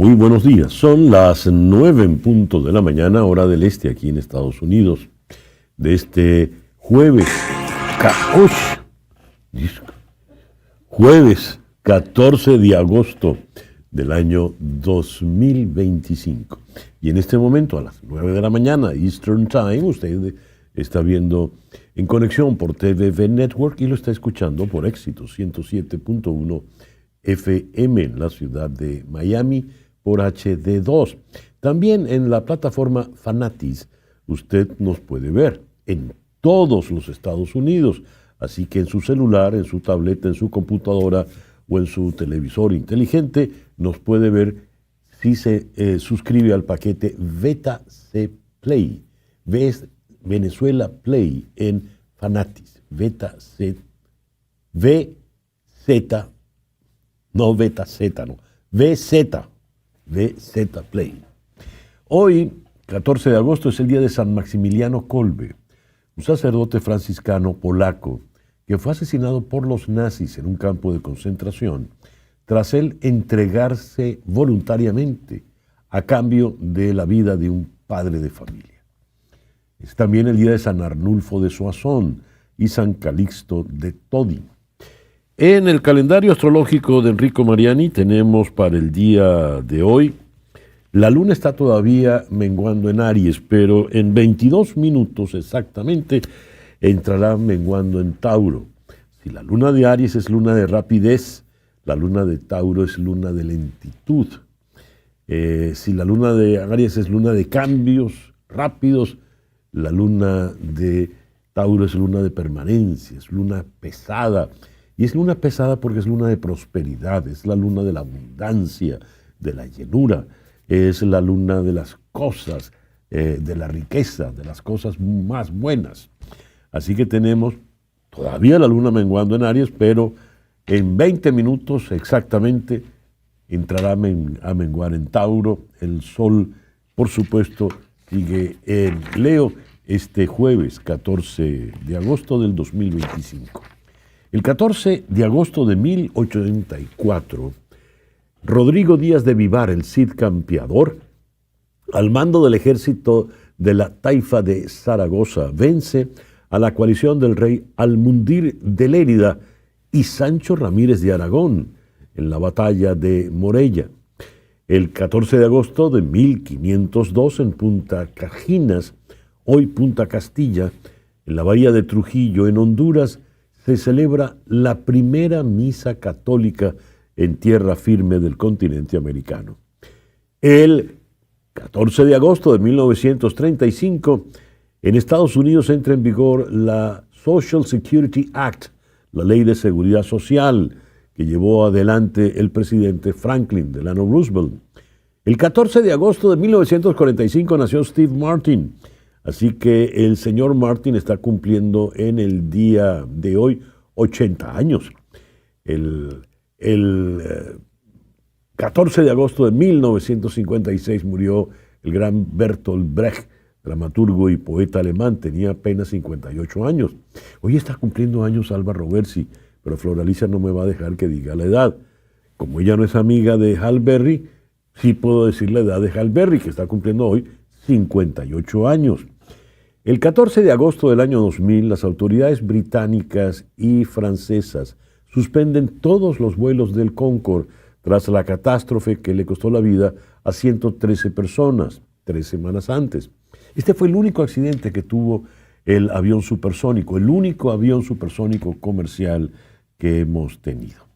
Muy buenos días. Son las 9 en punto de la mañana, hora del este, aquí en Estados Unidos, de este jueves 14 de agosto del año 2025. Y en este momento, a las 9 de la mañana, Eastern Time, usted está viendo en conexión por TVV Network y lo está escuchando por Éxito 107.1 FM en la ciudad de Miami por HD2. También en la plataforma Fanatis usted nos puede ver en todos los Estados Unidos, así que en su celular, en su tableta, en su computadora o en su televisor inteligente nos puede ver si se suscribe al paquete VZ Play, Venezuela Play en Fanatis, VZ Play. Hoy, 14 de agosto, es el día de San Maximiliano Kolbe, un sacerdote franciscano polaco que fue asesinado por los nazis en un campo de concentración tras él entregarse voluntariamente a cambio de la vida de un padre de familia. Es también el día de San Arnulfo de Soissons y San Calixto de Todi. En el calendario astrológico de Enrico Mariani tenemos para el día de hoy, la luna está todavía menguando en Aries, pero en 22 minutos exactamente entrará menguando en Tauro. Si la luna de Aries es luna de rapidez, la luna de Tauro es luna de lentitud. Si la luna de Aries es luna de cambios rápidos, la luna de Tauro es luna de permanencia, es luna pesada. Y es luna pesada porque es luna de prosperidad, es la luna de la abundancia, de la llenura, es la luna de las cosas, de la riqueza, de las cosas más buenas. Así que tenemos todavía la luna menguando en Aries, pero en 20 minutos exactamente entrará a menguar en Tauro. El sol, por supuesto, sigue en Leo este jueves 14 de agosto del 2025. El 14 de agosto de 1084, Rodrigo Díaz de Vivar, el Cid campeador, al mando del ejército de la taifa de Zaragoza, vence a la coalición del rey Almundir de Lérida y Sancho Ramírez de Aragón en la batalla de Morella. El 14 de agosto de 1502, en Punta Cajinas, hoy Punta Castilla, en la bahía de Trujillo, en Honduras, se celebra la primera misa católica en tierra firme del continente americano. El 14 de agosto de 1935, en Estados Unidos entra en vigor la Social Security Act, la ley de seguridad social que llevó adelante el presidente Franklin Delano Roosevelt. El 14 de agosto de 1945 nació Steve Martin. Así que el señor Martin está cumpliendo en el día de hoy 80 años. El 14 de agosto de 1956 murió el gran Bertolt Brecht, dramaturgo y poeta alemán. Tenía apenas 58 años. Hoy está cumpliendo años Alba Roversi, pero Floraliza no me va a dejar que diga la edad. Como ella no es amiga de Hal Berry, sí puedo decir la edad de Hal Berry, que está cumpliendo hoy 58 años. El 14 de agosto del año 2000, las autoridades británicas y francesas suspenden todos los vuelos del Concorde tras la catástrofe que le costó la vida a 113 personas 3 semanas antes. Este fue el único accidente que tuvo el avión supersónico, el único avión supersónico comercial que hemos tenido.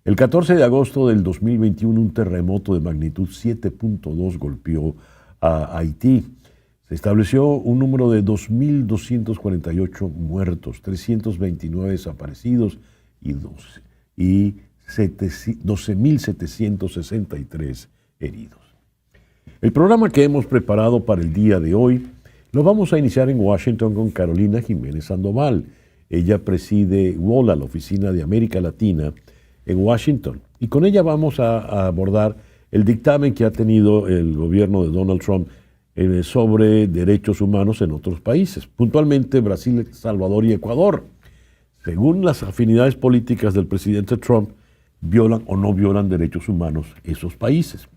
El 14 de agosto del 2021, un terremoto de magnitud 7.2 golpeó a Haití. Se estableció un número de 2.248 muertos, 329 desaparecidos y 12.763 heridos. El programa que hemos preparado para el día de hoy lo vamos a iniciar en Washington con Carolina Jiménez Sandoval. Ella preside WOLA, la Oficina de América Latina, en Washington. Y con ella vamos a abordar el dictamen que ha tenido el gobierno de Donald Trump sobre derechos humanos en otros países, puntualmente Brasil, El Salvador y Ecuador. Según las afinidades políticas del presidente Trump, violan o no violan derechos humanos esos países.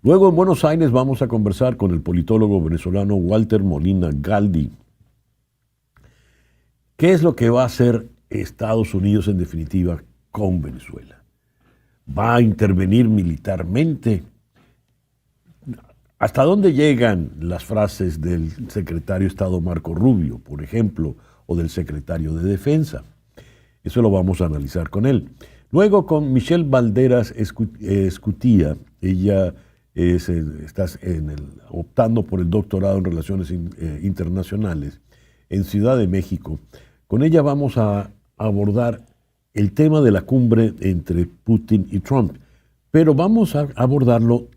Luego en Buenos Aires vamos a conversar con el politólogo venezolano Walter Molina Galdi. ¿Qué es lo que va a hacer Estados Unidos en definitiva con Venezuela? ¿Va a intervenir militarmente? ¿Hasta dónde llegan las frases del secretario de Estado Marco Rubio, por ejemplo, o del secretario de Defensa? Eso lo vamos a analizar con él. Luego con Michelle Valderas Escutía. Ella está optando por el doctorado en Relaciones Internacionales en Ciudad de México. Con ella vamos a abordar el tema de la cumbre entre Putin y Trump, pero vamos a abordarlo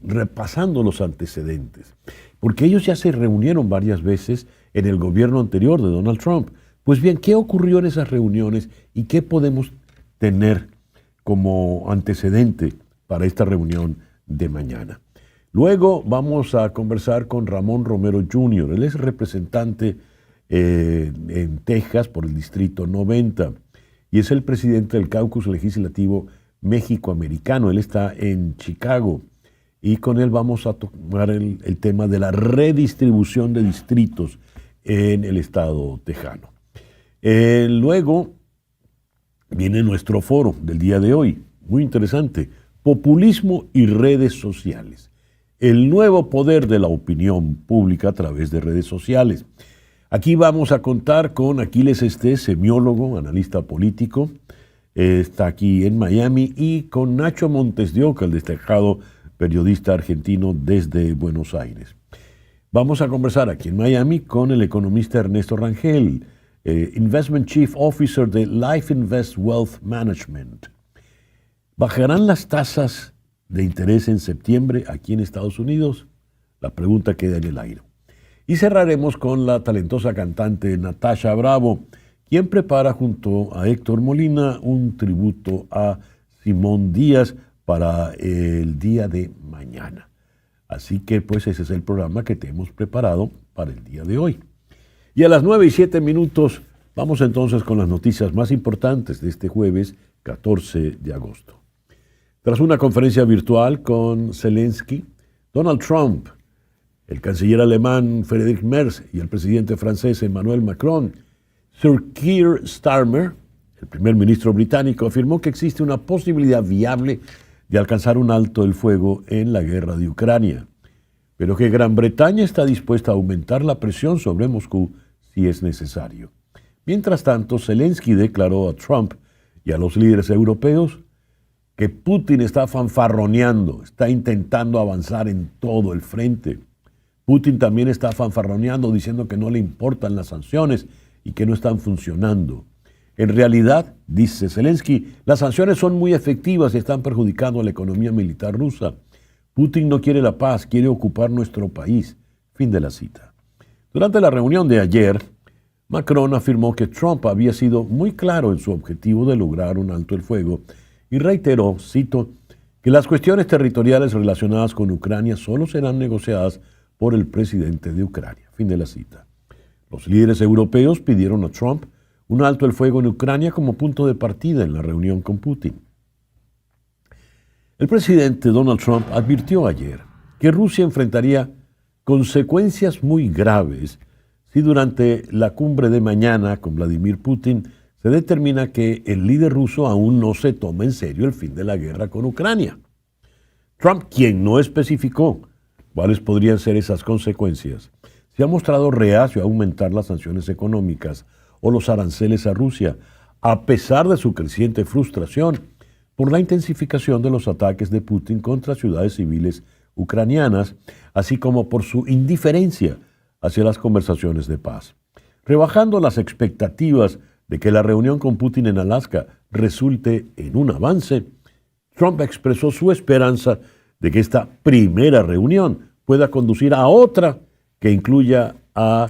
repasando los antecedentes, porque ellos ya se reunieron varias veces en el gobierno anterior de Donald Trump. Pues bien, ¿qué ocurrió en esas reuniones y qué podemos tener como antecedente para esta reunión de mañana? Luego vamos a conversar con Ramón Romero Jr. Él es representante en Texas por el Distrito 90 y es el presidente del Caucus Legislativo México-Americano. Él está en Chicago y con él vamos a tomar el tema de la redistribución de distritos en el estado tejano. Luego viene nuestro foro del día de hoy, muy interesante, populismo y redes sociales. El nuevo poder de la opinión pública a través de redes sociales. Aquí vamos a contar con Aquiles Estés, semiólogo, analista político, está aquí en Miami, y con Nacho Montes de Oca, el destacado periodista argentino desde Buenos Aires. Vamos a conversar aquí en Miami con el economista Ernesto Rangel, Investment Chief Officer de Life Invest Wealth Management. ¿Bajarán las tasas de interés en septiembre aquí en Estados Unidos? La pregunta queda en el aire. Y cerraremos con la talentosa cantante Natasha Bravo, quien prepara junto a Héctor Molina un tributo a Simón Díaz para el día de mañana. Así que pues ese es el programa que te hemos preparado para el día de hoy. Y a las 9:07 vamos entonces con las noticias más importantes de este jueves 14 de agosto. Tras una conferencia virtual con Zelensky, Donald Trump, el canciller alemán Friedrich Merz y el presidente francés Emmanuel Macron, Sir Keir Starmer, el primer ministro británico, afirmó que existe una posibilidad viable de alcanzar un alto el fuego en la guerra de Ucrania, pero que Gran Bretaña está dispuesta a aumentar la presión sobre Moscú si es necesario. Mientras tanto, Zelensky declaró a Trump y a los líderes europeos que Putin está fanfarroneando, está intentando avanzar en todo el frente. Putin también está fanfarroneando diciendo que no le importan las sanciones y que no están funcionando. En realidad, dice Zelensky, las sanciones son muy efectivas y están perjudicando a la economía militar rusa. Putin no quiere la paz, quiere ocupar nuestro país. Fin de la cita. Durante la reunión de ayer, Macron afirmó que Trump había sido muy claro en su objetivo de lograr un alto el fuego y reiteró, cito, que las cuestiones territoriales relacionadas con Ucrania solo serán negociadas por el presidente de Ucrania. Fin de la cita. Los líderes europeos pidieron a Trump un alto el fuego en Ucrania como punto de partida en la reunión con Putin. El presidente Donald Trump advirtió ayer que Rusia enfrentaría consecuencias muy graves si durante la cumbre de mañana con Vladimir Putin se determina que el líder ruso aún no se toma en serio el fin de la guerra con Ucrania. Trump, quien no especificó cuáles podrían ser esas consecuencias, se ha mostrado reacio a aumentar las sanciones económicas o los aranceles a Rusia, a pesar de su creciente frustración por la intensificación de los ataques de Putin contra ciudades civiles ucranianas, así como por su indiferencia hacia las conversaciones de paz. Rebajando las expectativas de que la reunión con Putin en Alaska resulte en un avance, Trump expresó su esperanza de que esta primera reunión pueda conducir a otra que incluya a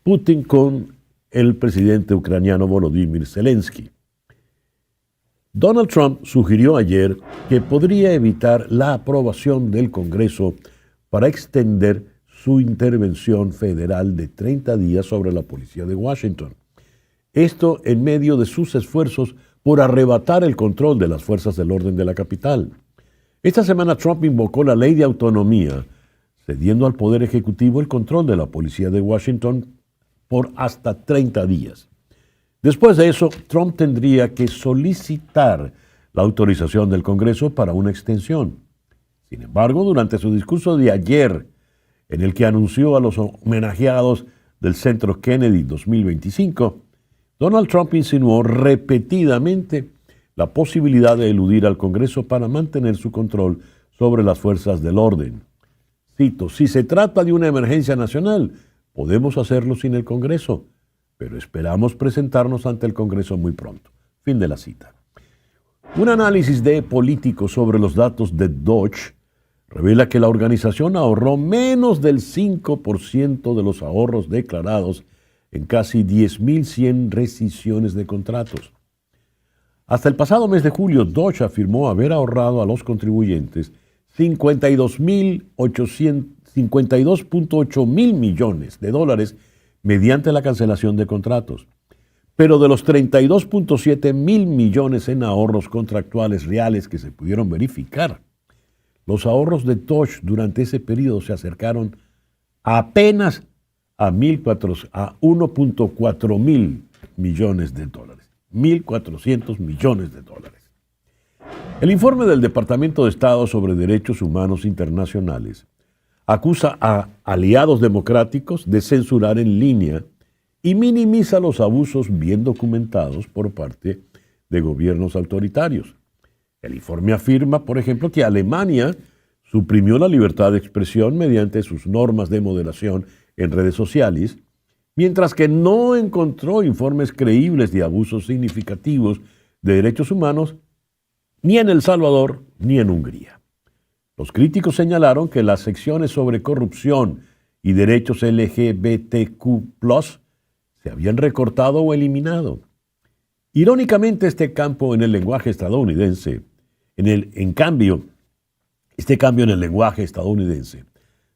Putin con el presidente ucraniano Volodymyr Zelensky. Donald Trump sugirió ayer que podría evitar la aprobación del Congreso para extender su intervención federal de 30 días sobre la policía de Washington. Esto en medio de sus esfuerzos por arrebatar el control de las fuerzas del orden de la capital. Esta semana Trump invocó la ley de autonomía, cediendo al Poder Ejecutivo el control de la policía de Washington por hasta 30 días. Después de eso, Trump tendría que solicitar la autorización del Congreso para una extensión. Sin embargo, durante su discurso de ayer, en el que anunció a los homenajeados del Centro Kennedy 2025, Donald Trump insinuó repetidamente la posibilidad de eludir al Congreso para mantener su control sobre las fuerzas del orden. Cito, si se trata de una emergencia nacional, podemos hacerlo sin el Congreso, pero esperamos presentarnos ante el Congreso muy pronto. Fin de la cita. Un análisis de Político sobre los datos de Dodge revela que la organización ahorró menos del 5% de los ahorros declarados en casi 10.100 rescisiones de contratos. Hasta el pasado mes de julio, Dodge afirmó haber ahorrado a los contribuyentes 52.8 mil millones de dólares mediante la cancelación de contratos. Pero de los 32.7 mil millones en ahorros contractuales reales que se pudieron verificar, los ahorros de Dodge durante ese periodo se acercaron apenas a 1.4 mil millones de dólares. 1.400 millones de dólares. El informe del Departamento de Estado sobre Derechos Humanos Internacionales acusa a aliados democráticos de censurar en línea y minimiza los abusos bien documentados por parte de gobiernos autoritarios. El informe afirma, por ejemplo, que Alemania suprimió la libertad de expresión mediante sus normas de moderación en redes sociales, mientras que no encontró informes creíbles de abusos significativos de derechos humanos ni en El Salvador ni en Hungría. Los críticos señalaron que las secciones sobre corrupción y derechos LGBTQ+ se habían recortado o eliminado. Irónicamente, este cambio en el lenguaje estadounidense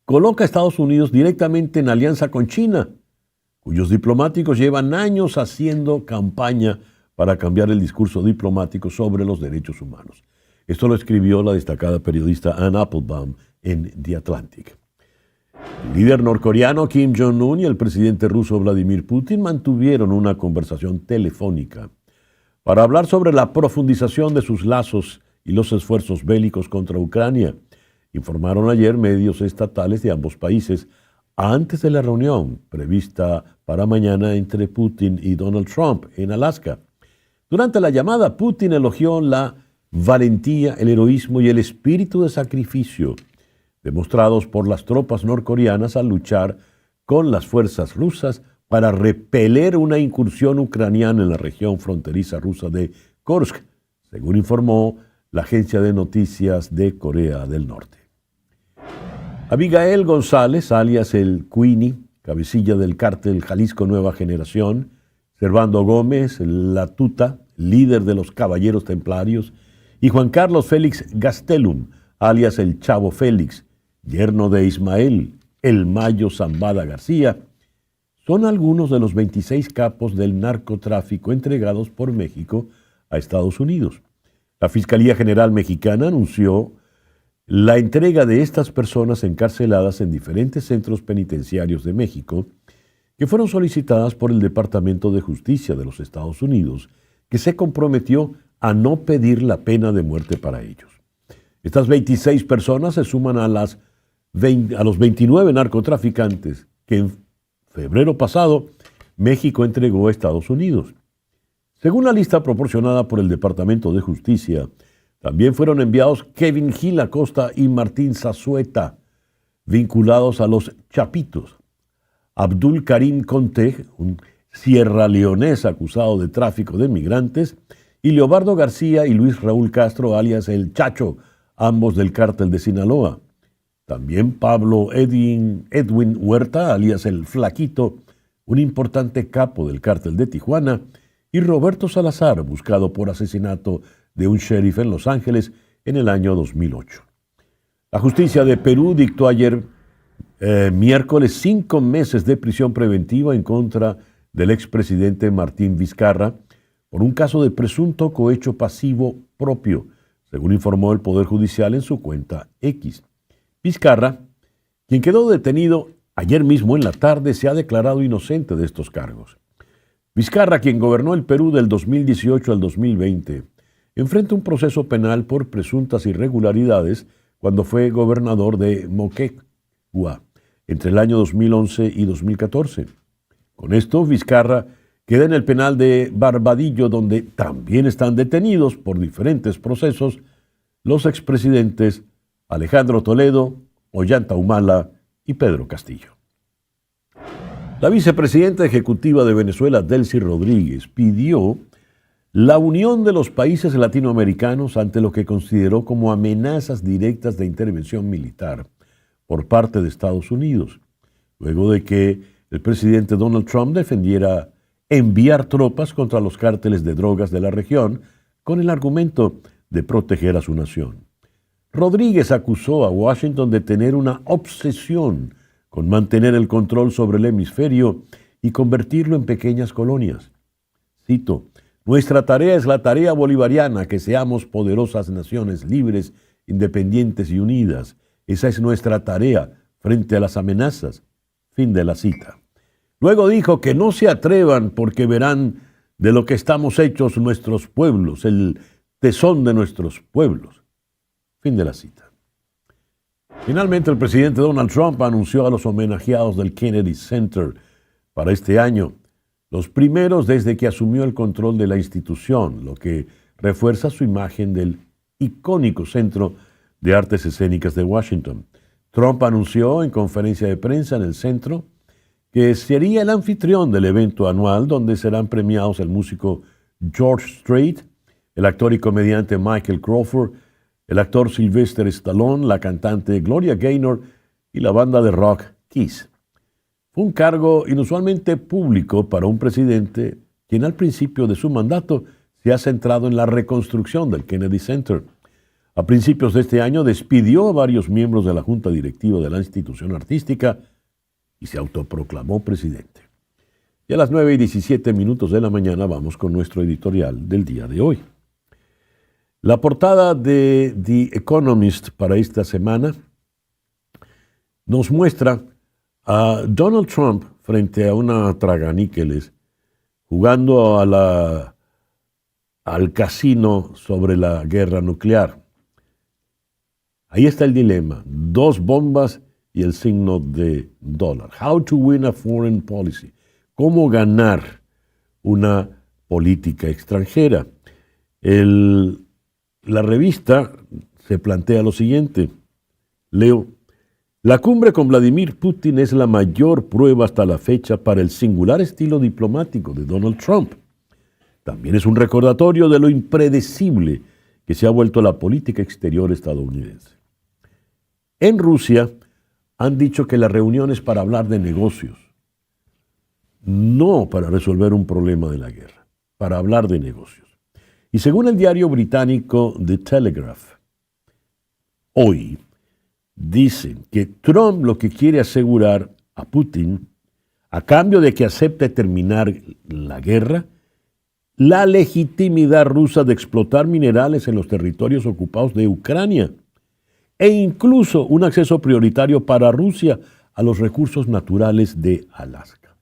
coloca a Estados Unidos directamente en alianza con China, cuyos diplomáticos llevan años haciendo campaña para cambiar el discurso diplomático sobre los derechos humanos. Esto lo escribió la destacada periodista Ann Applebaum en The Atlantic. El líder norcoreano Kim Jong-un y el presidente ruso Vladimir Putin mantuvieron una conversación telefónica para hablar sobre la profundización de sus lazos y los esfuerzos bélicos contra Ucrania, informaron ayer medios estatales de ambos países antes de la reunión prevista para mañana entre Putin y Donald Trump en Alaska. Durante la llamada, Putin elogió la valentía, el heroísmo y el espíritu de sacrificio demostrados por las tropas norcoreanas al luchar con las fuerzas rusas para repeler una incursión ucraniana en la región fronteriza rusa de Kursk, según informó la agencia de noticias de Corea del Norte. Abigail González, alias el Queenie, cabecilla del cártel Jalisco Nueva Generación, Servando Gómez, la Tuta, líder de los Caballeros Templarios, y Juan Carlos Félix Gastelum, alias el Chavo Félix, yerno de Ismael, el Mayo Zambada García, son algunos de los 26 capos del narcotráfico entregados por México a Estados Unidos. La Fiscalía General Mexicana anunció la entrega de estas personas encarceladas en diferentes centros penitenciarios de México, que fueron solicitadas por el Departamento de Justicia de los Estados Unidos, que se comprometió a no pedir la pena de muerte para ellos. Estas 26 personas se suman a los 29 narcotraficantes que en febrero pasado México entregó a Estados Unidos. Según la lista proporcionada por el Departamento de Justicia, también fueron enviados Kevin Gil Acosta y Martín Zazueta, vinculados a los Chapitos, Abdul Karim Conte, un sierraleonés acusado de tráfico de migrantes, y Leobardo García y Luis Raúl Castro, alias El Chacho, ambos del cártel de Sinaloa. También Pablo Edwin Huerta, alias El Flaquito, un importante capo del cártel de Tijuana, y Roberto Salazar, buscado por asesinato de un sheriff en Los Ángeles en el año 2008. La justicia de Perú dictó ayer miércoles 5 meses de prisión preventiva en contra del expresidente Martín Vizcarra por un caso de presunto cohecho pasivo propio, según informó el Poder Judicial en su cuenta X. Vizcarra, quien quedó detenido ayer mismo en la tarde, se ha declarado inocente de estos cargos. Vizcarra, quien gobernó el Perú del 2018 al 2020, enfrenta un proceso penal por presuntas irregularidades cuando fue gobernador de Moquegua entre el año 2011 y 2014. Con esto, Vizcarra queda en el penal de Barbadillo, donde también están detenidos por diferentes procesos los expresidentes Alejandro Toledo, Ollanta Humala y Pedro Castillo. La vicepresidenta ejecutiva de Venezuela, Delcy Rodríguez, pidió la unión de los países latinoamericanos ante lo que consideró como amenazas directas de intervención militar por parte de Estados Unidos, luego de que el presidente Donald Trump defendiera enviar tropas contra los cárteles de drogas de la región con el argumento de proteger a su nación. Rodríguez acusó a Washington de tener una obsesión con mantener el control sobre el hemisferio y convertirlo en pequeñas colonias. Cito: nuestra tarea es la tarea bolivariana, que seamos poderosas naciones libres, independientes y unidas. Esa es nuestra tarea frente a las amenazas. Fin de la cita. Luego dijo que no se atrevan porque verán de lo que estamos hechos nuestros pueblos, el tesón de nuestros pueblos. Fin de la cita. Finalmente, el presidente Donald Trump anunció a los homenajeados del Kennedy Center para este año, los primeros desde que asumió el control de la institución, lo que refuerza su imagen del icónico Centro de Artes Escénicas de Washington. Trump anunció en conferencia de prensa en el centro que sería el anfitrión del evento anual donde serán premiados el músico George Strait, el actor y comediante Michael Crawford, el actor Sylvester Stallone, la cantante Gloria Gaynor y la banda de rock Kiss. Fue un cargo inusualmente público para un presidente quien al principio de su mandato se ha centrado en la reconstrucción del Kennedy Center. A principios de este año despidió a varios miembros de la junta directiva de la institución artística y se autoproclamó presidente. Y a las 9:17 de la mañana vamos con nuestro editorial del día de hoy. La portada de The Economist para esta semana nos muestra a Donald Trump frente a una traganíqueles jugando al casino sobre la guerra nuclear. Ahí está el dilema: 2 bombas y el signo de dólar. How to win a foreign policy. ¿Cómo ganar una política extranjera? La revista se plantea lo siguiente. Leo: la cumbre con Vladimir Putin es la mayor prueba hasta la fecha para el singular estilo diplomático de Donald Trump. También es un recordatorio de lo impredecible que se ha vuelto la política exterior estadounidense. En Rusia han dicho que la reunión es para hablar de negocios, no para resolver un problema de la guerra, para hablar de negocios. Y según el diario británico The Telegraph, hoy dicen que Trump lo que quiere asegurar a Putin, a cambio de que acepte terminar la guerra, la legitimidad rusa de explotar minerales en los territorios ocupados de Ucrania e incluso un acceso prioritario para Rusia a los recursos naturales de Alaska.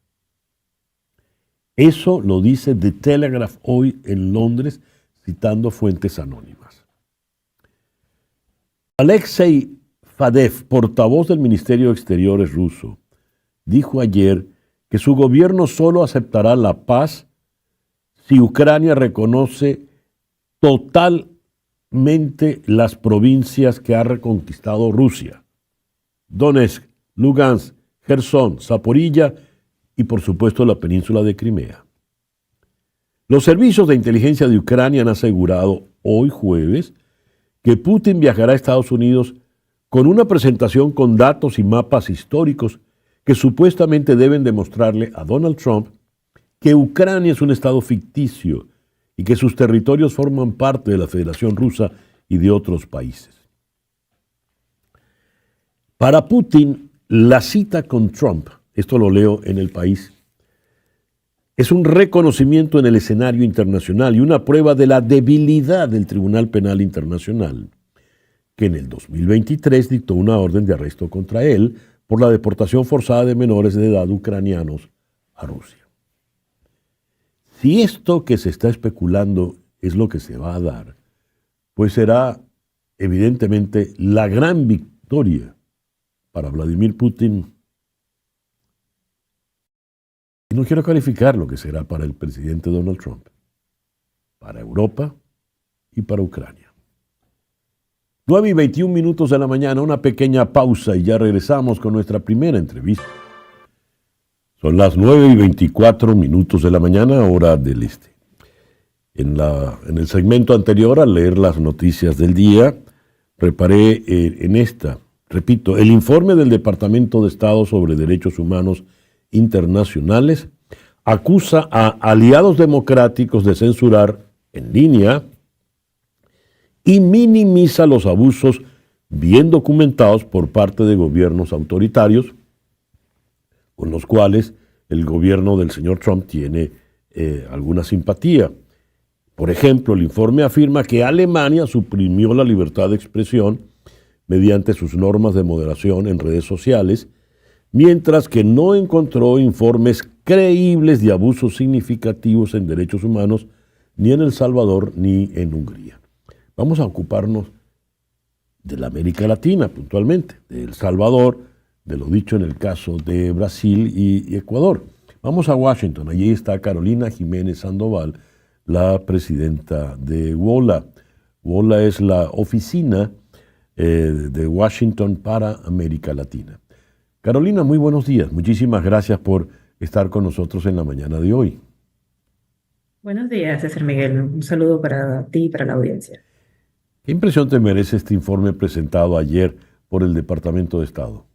Eso lo dice The Telegraph hoy en Londres, citando fuentes anónimas. Alexei Fadev, portavoz del Ministerio de Exteriores ruso, dijo ayer que su gobierno solo aceptará la paz si Ucrania reconoce totalmente las provincias que ha reconquistado Rusia: Donetsk, Lugansk, Jersón, Zaporilla y por supuesto la península de Crimea. Los servicios de inteligencia de Ucrania han asegurado hoy jueves que Putin viajará a Estados Unidos con una presentación con datos y mapas históricos que supuestamente deben demostrarle a Donald Trump que Ucrania es un estado ficticio y que sus territorios forman parte de la Federación Rusa y de otros países. Para Putin, la cita con Trump, esto lo leo en El País, Es un reconocimiento en el escenario internacional y una prueba de la debilidad del Tribunal Penal Internacional, que en el 2023 dictó una orden de arresto contra él por la deportación forzada de menores de edad ucranianos a Rusia. Si esto que se está especulando es lo que se va a dar, pues será evidentemente la gran victoria para Vladimir Putin. Y no quiero calificar lo que será para el presidente Donald Trump, para Europa y para Ucrania. 9:21 de la mañana, una pequeña pausa y ya regresamos con nuestra primera entrevista. Son las 9:24 de la mañana, hora del este. En el segmento anterior, al leer las noticias del día, reparé en esta. Repito, el informe del Departamento de Estado sobre Derechos Humanos Internacionales acusa a aliados democráticos de censurar en línea y minimiza los abusos bien documentados por parte de gobiernos autoritarios, con los cuales el gobierno del señor Trump tiene alguna simpatía. Por ejemplo, el informe afirma que Alemania suprimió la libertad de expresión mediante sus normas de moderación en redes sociales, mientras que no encontró informes creíbles de abusos significativos en derechos humanos ni en El Salvador ni en Hungría. Vamos a ocuparnos de la América Latina puntualmente, de El Salvador, de lo dicho en el caso de Brasil y Ecuador. Vamos a Washington, allí está Carolina Jiménez Sandoval, la presidenta de WOLA. WOLA es la oficina de Washington para América Latina. Carolina, muy buenos días. Muchísimas gracias por estar con nosotros en la mañana de hoy. Buenos días, César Miguel. Un saludo para ti y para la audiencia. ¿Qué impresión te merece este informe presentado ayer por el Departamento de Estado?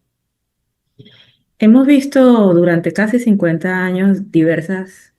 Hemos visto durante casi 50 años diversas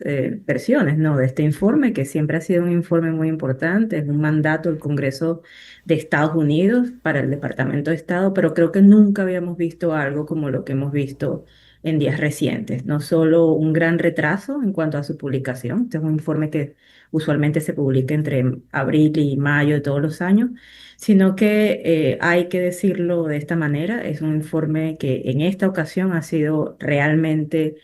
versiones, ¿no?, de este informe, que siempre ha sido un informe muy importante, es un mandato del Congreso de Estados Unidos para el Departamento de Estado, pero creo que nunca habíamos visto algo como lo que hemos visto en días recientes. No solo un gran retraso en cuanto a su publicación, este es un informe que usualmente se publica entre abril y mayo de todos los años, sino que hay que decirlo de esta manera, es un informe que en esta ocasión ha sido realmente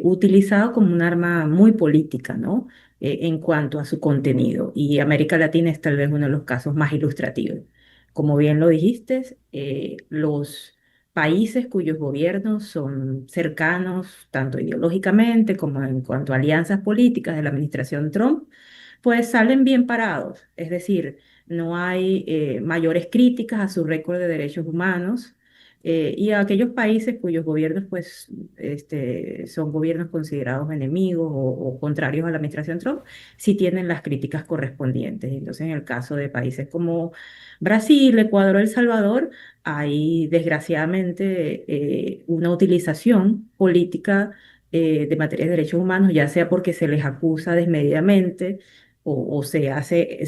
utilizado como un arma muy política, ¿no? En cuanto a su contenido. Y América Latina es tal vez uno de los casos más ilustrativos. Como bien lo dijiste, los países cuyos gobiernos son cercanos, tanto ideológicamente como en cuanto a alianzas políticas de la administración Trump, pues salen bien parados. Es decir, no hay mayores críticas a su récord de derechos humanos, y a aquellos países cuyos gobiernos pues, son gobiernos considerados enemigos o contrarios a la administración Trump, sí tienen las críticas correspondientes. Entonces, en el caso de países como Brasil, Ecuador o El Salvador, hay desgraciadamente una utilización política de materia de derechos humanos, ya sea porque se les acusa desmedidamente o se hace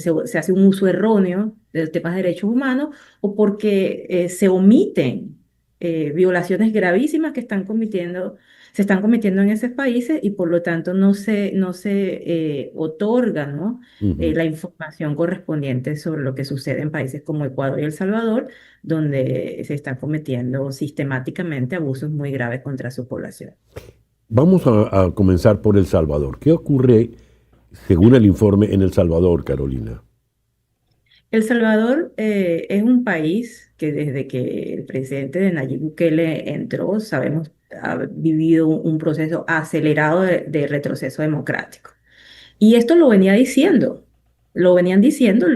un uso erróneo de los temas de derechos humanos, o porque se omiten violaciones gravísimas que se están cometiendo en esos países, y por lo tanto no se otorga, ¿no?, Ujú. la información correspondiente sobre lo que sucede en países como Ecuador y El Salvador, donde se están cometiendo sistemáticamente abusos muy graves contra su población. Vamos a comenzar por El Salvador. ¿Qué ocurre, según el informe, en El Salvador, Carolina? El Salvador es un país que desde que el presidente de Nayib Bukele entró, sabemos, ha vivido un proceso acelerado de retroceso democrático. Y esto lo venían diciendo lo venían diciendo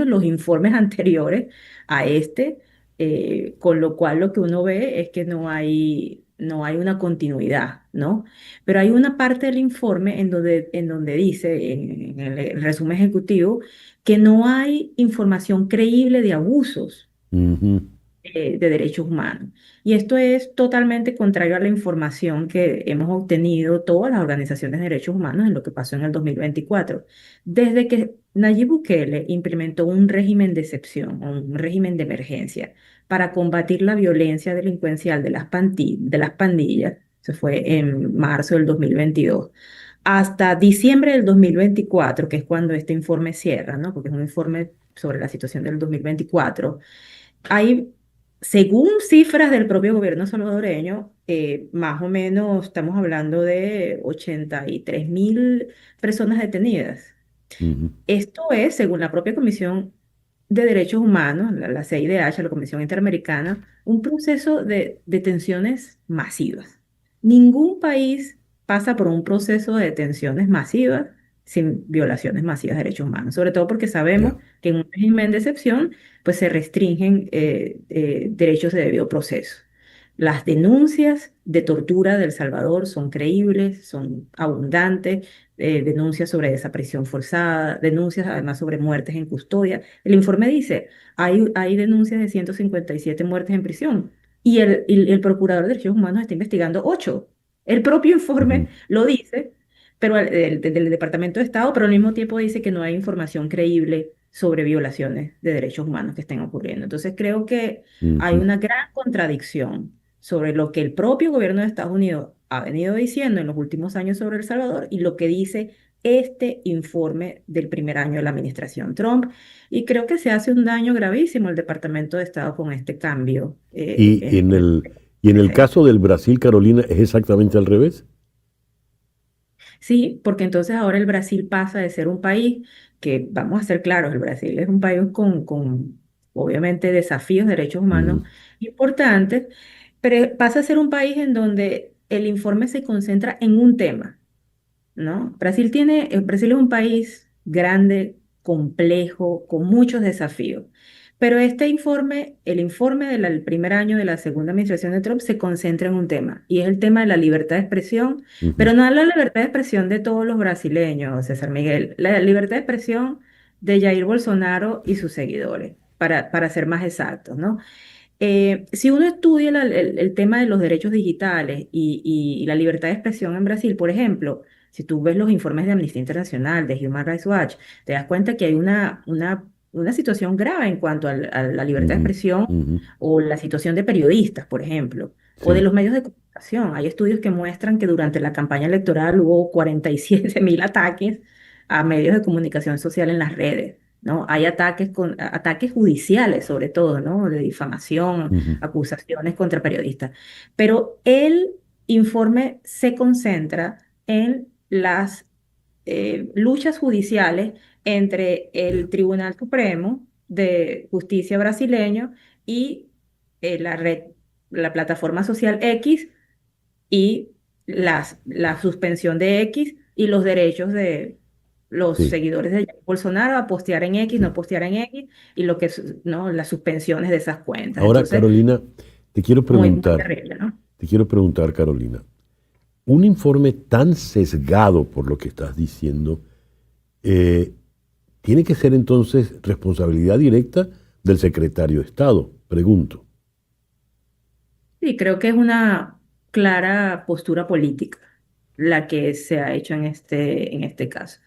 los informes anteriores a este, con lo cual lo que uno ve es que no hay una continuidad, ¿no? Pero hay una parte del informe en donde dice, en el resumen ejecutivo, que no hay información creíble de abusos Ujú. de derechos humanos. Y esto es totalmente contrario a la información que hemos obtenido todas las organizaciones de derechos humanos en lo que pasó en el 2024. Desde que Nayib Bukele implementó un régimen de excepción, o un régimen de emergencia, para combatir la violencia delincuencial de las pandillas, Se fue en marzo del 2022. Hasta diciembre del 2024, que es cuando este informe cierra, ¿no? Porque es un informe sobre la situación del 2024. Hay, según cifras del propio gobierno salvadoreño, más o menos estamos hablando de 83.000 personas detenidas. Ujú. Esto es, según la propia Comisión de Derechos Humanos, la CIDH, la Comisión Interamericana, un proceso de detenciones masivas. Ningún país pasa por un proceso de detenciones masivas sin violaciones masivas de derechos humanos, sobre todo porque Ya. sabemos que en un régimen de excepción, pues se restringen derechos de debido proceso. Las denuncias de tortura de El Salvador son creíbles, son abundantes, denuncias sobre desaparición forzada, denuncias además sobre muertes en custodia. El informe dice, hay denuncias de 157 muertes en prisión y el Procurador de Derechos Humanos está investigando 8. El propio informe Ujú. lo dice, pero del Departamento de Estado, pero al mismo tiempo dice que no hay información creíble sobre violaciones de derechos humanos que estén ocurriendo. Entonces creo que hay Ujú. una gran contradicción sobre lo que el propio gobierno de Estados Unidos ha venido diciendo en los últimos años sobre El Salvador y lo que dice este informe del primer año de la administración Trump. Y creo que se hace un daño gravísimo al Departamento de Estado con este cambio Y en y en el presente. caso del Brasil, Carolina, es exactamente al revés. Sí, porque entonces ahora el Brasil pasa de ser un país que, vamos a ser claros, el Brasil es un país con obviamente desafíos de derechos humanos Ujú. importantes, pero pasa a ser un país en donde el informe se concentra en un tema. ¿No? Brasil es un país grande, complejo, con muchos desafíos. Pero este informe, el informe del primer año de la segunda administración de Trump, se concentra en un tema, y es el tema de la libertad de expresión, Ujú. pero no la libertad de expresión de todos los brasileños, César Miguel, la libertad de expresión de Jair Bolsonaro y sus seguidores, para ser más exactos, ¿no? Si uno estudia el tema de los derechos digitales y la libertad de expresión en Brasil, por ejemplo, si tú ves los informes de Amnistía Internacional, de Human Rights Watch, te das cuenta que hay una situación grave en cuanto a la libertad de Ujú. expresión Ujú. o la situación de periodistas, por ejemplo, o de Sí. los medios de comunicación. Hay estudios que muestran que durante la campaña electoral hubo 47.000 ataques a medios de comunicación social en las redes. ¿No? Hay ataques judiciales, sobre todo, ¿no? De difamación, Ujú. acusaciones contra periodistas. Pero el informe se concentra en las luchas judiciales entre Ya. el Tribunal Supremo de Justicia brasileño y la red, la plataforma social X y la suspensión de X y los derechos de los Sí. seguidores de Jair Bolsonaro a postear en X, no Sí. postear en X, y ¿no? Las suspensiones de esas cuentas. Ahora, Entonces, Carolina, te quiero muy, muy preguntar, terrible, ¿no? te quiero preguntar, Carolina, un informe tan sesgado por lo que estás diciendo, eh, tiene que ser entonces responsabilidad directa del secretario de Estado, pregunto. Sí, creo que es una clara postura política la que se ha hecho en este caso.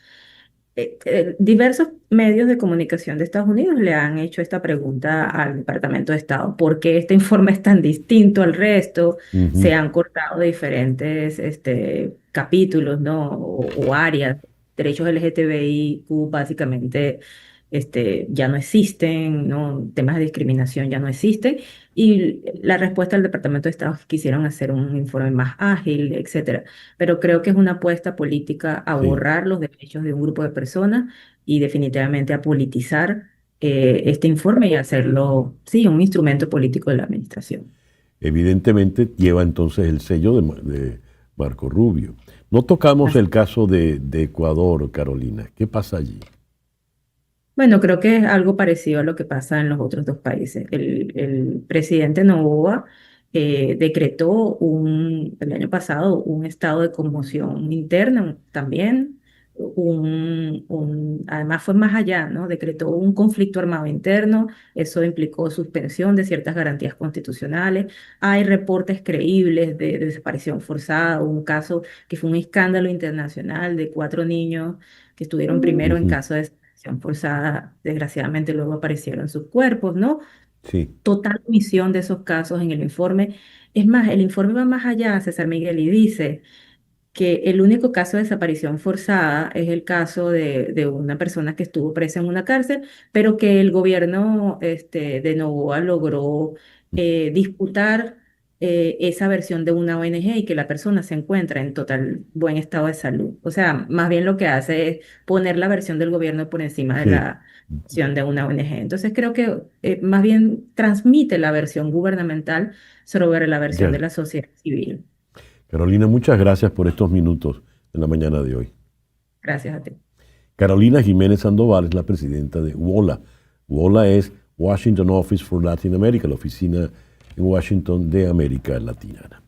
Diversos medios de comunicación de Estados Unidos le han hecho esta pregunta al Departamento de Estado: ¿por qué este informe es tan distinto al resto? Ujú. Se han cortado diferentes capítulos, ¿no? O áreas. Derechos LGTBIQ básicamente ya no existen, ¿no? Temas de discriminación ya no existen. Y la respuesta del Departamento de Estado es que quisieron hacer un informe más ágil, etcétera. Pero creo que es una apuesta política a Sí. borrar los derechos de un grupo de personas y definitivamente a politizar este informe y hacerlo, sí, un instrumento político de la administración. Evidentemente lleva entonces el sello de Marco Rubio. No tocamos Así. el caso de Ecuador, Carolina. ¿Qué pasa allí? Bueno, creo que es algo parecido a lo que pasa en los otros dos países. El presidente Noboa decretó el año pasado un estado de conmoción interna también. Además fue más allá, ¿no? Decretó un conflicto armado interno. Eso implicó suspensión de ciertas garantías constitucionales. Hay reportes creíbles de desaparición forzada. Hubo un caso que fue un escándalo internacional de 4 niños que estuvieron primero en Ujú. caso de desaparición forzada, desgraciadamente luego aparecieron sus cuerpos, ¿no? Sí, Total omisión de esos casos en el informe. Es más, el informe va más allá, César Miguel, y dice que el único caso de desaparición forzada es el caso de una persona que estuvo presa en una cárcel, pero que el gobierno de Noboa logró disputar esa versión de una ONG y que la persona se encuentra en total buen estado de salud. O sea, más bien lo que hace es poner la versión del gobierno por encima de sí. la versión de una ONG. Entonces creo que más bien transmite la versión gubernamental sobre la versión de Ya. la sociedad civil. Carolina, muchas gracias por estos minutos en la mañana de hoy. Gracias a ti. Carolina Jiménez Sandoval es la presidenta de WOLA. WOLA es Washington Office for Latin America, la oficina en Washington de América Latina.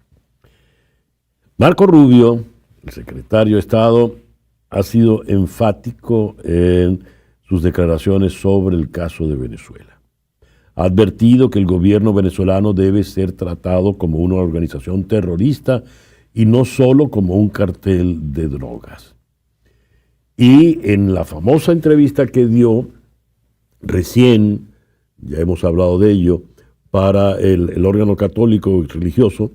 Marco Rubio, el secretario de Estado, ha sido enfático en sus declaraciones sobre el caso de Venezuela. Ha advertido que el gobierno venezolano debe ser tratado como una organización terrorista y no solo como un cartel de drogas. Y en la famosa entrevista que dio recién, ya hemos hablado de ello, para el órgano católico y religioso,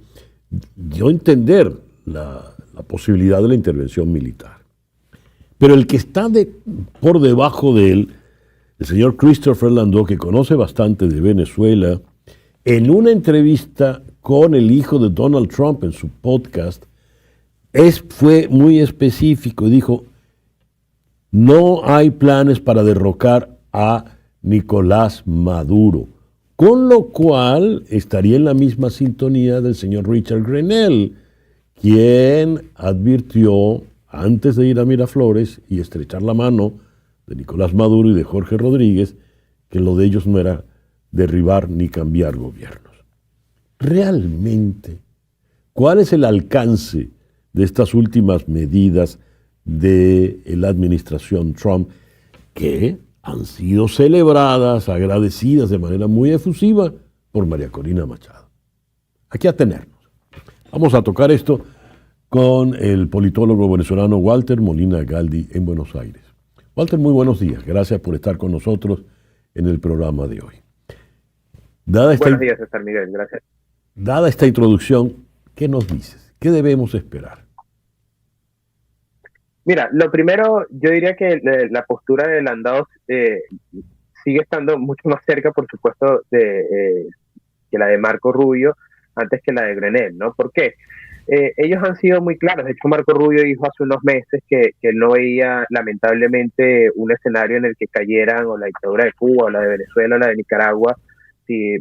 dio a entender la posibilidad de la intervención militar. Pero el que está por debajo de él, el señor Christopher Landau, que conoce bastante de Venezuela, en una entrevista con el hijo de Donald Trump en su podcast, fue muy específico y dijo, no hay planes para derrocar a Nicolás Maduro, con lo cual estaría en la misma sintonía del señor Richard Grenell, quien advirtió antes de ir a Miraflores y estrechar la mano de Nicolás Maduro y de Jorge Rodríguez, que lo de ellos no era derribar ni cambiar gobiernos. Realmente, ¿cuál es el alcance de estas últimas medidas de la administración Trump que han sido celebradas, agradecidas de manera muy efusiva por María Corina Machado? Aquí a tenernos. Vamos a tocar esto con el politólogo venezolano Walter Molina Galdi en Buenos Aires. Walter, muy buenos días. Gracias por estar con nosotros en el programa de hoy. Buenos días, César Miguel. Gracias. Dada esta introducción, ¿qué nos dices? ¿Qué debemos esperar? Mira, lo primero, yo diría que la postura de Landau sigue estando mucho más cerca, por supuesto, que la de Marco Rubio antes que la de Grenell, ¿no? ¿Por qué? Ellos han sido muy claros. De hecho, Marco Rubio dijo hace unos meses que no veía, lamentablemente, un escenario en el que cayeran o la dictadura de Cuba, o la de Venezuela, o la de Nicaragua, si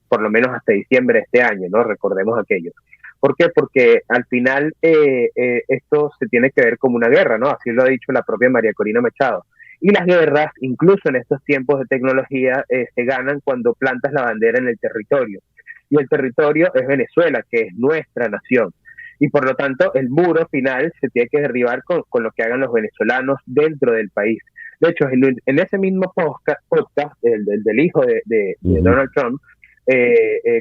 por lo menos hasta diciembre de este año, ¿no? Recordemos aquello. ¿Por qué? Porque al final esto se tiene que ver como una guerra, ¿no? Así lo ha dicho la propia María Corina Machado. Y las guerras, incluso en estos tiempos de tecnología, se ganan cuando plantas la bandera en el territorio. Y el territorio es Venezuela, que es nuestra nación. Y por lo tanto, el muro final se tiene que derribar con lo que hagan los venezolanos dentro del país. De hecho, en ese mismo podcast del hijo de Donald Trump,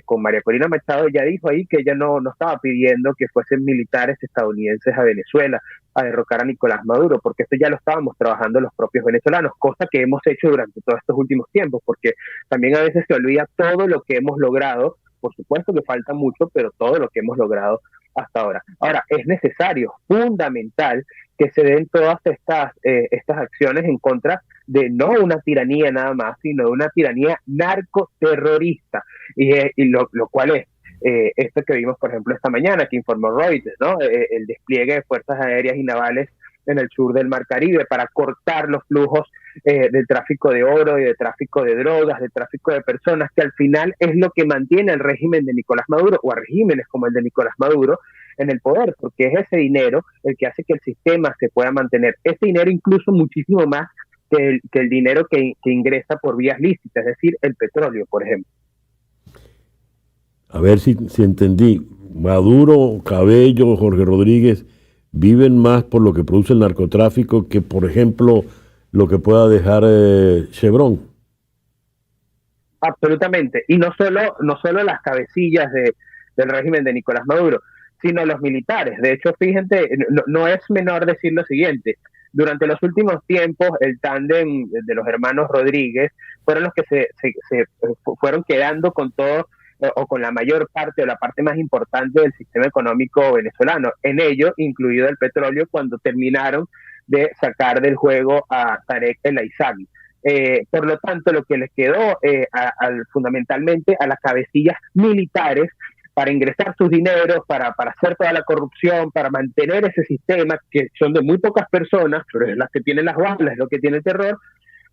con María Corina Machado, ya dijo ahí que ella no estaba pidiendo que fuesen militares estadounidenses a Venezuela a derrocar a Nicolás Maduro, porque esto ya lo estábamos trabajando los propios venezolanos, cosa que hemos hecho durante todos estos últimos tiempos, porque también a veces se olvida todo lo que hemos logrado. Por supuesto que falta mucho, pero todo lo que hemos logrado hasta ahora. Ahora, es necesario, fundamental, que se den todas estas acciones en contra de no una tiranía nada más, sino de una tiranía narcoterrorista, y lo cual es esto que vimos, por ejemplo, esta mañana, que informó Reuters, ¿no? El despliegue de fuerzas aéreas y navales en el sur del Mar Caribe para cortar los flujos del tráfico de oro y de tráfico de drogas, de tráfico de personas, que al final es lo que mantiene al régimen de Nicolás Maduro, o a regímenes como el de Nicolás Maduro, en el poder, porque es ese dinero el que hace que el sistema se pueda mantener. Ese dinero incluso muchísimo más que el dinero que ingresa por vías lícitas, es decir, el petróleo, por ejemplo. A ver si entendí. Maduro, Cabello, Jorge Rodríguez viven más por lo que produce el narcotráfico que, por ejemplo, lo que pueda dejar Chevron. Absolutamente. Y no solo las cabecillas del régimen de Nicolás Maduro, sino los militares. De hecho, fíjense, no es menor decir lo siguiente. durante los últimos tiempos el tándem de los hermanos Rodríguez fueron los que se fueron quedando con todo o con la mayor parte o la parte más importante del sistema económico venezolano, en ello incluido el petróleo, cuando terminaron de sacar del juego a Tarek El Aissami. Por lo tanto, lo que les quedó fundamentalmente a las cabecillas militares para ingresar sus dineros, para hacer toda la corrupción, para mantener ese sistema, que son de muy pocas personas, pero es las que tienen las balas, es lo que tiene el terror,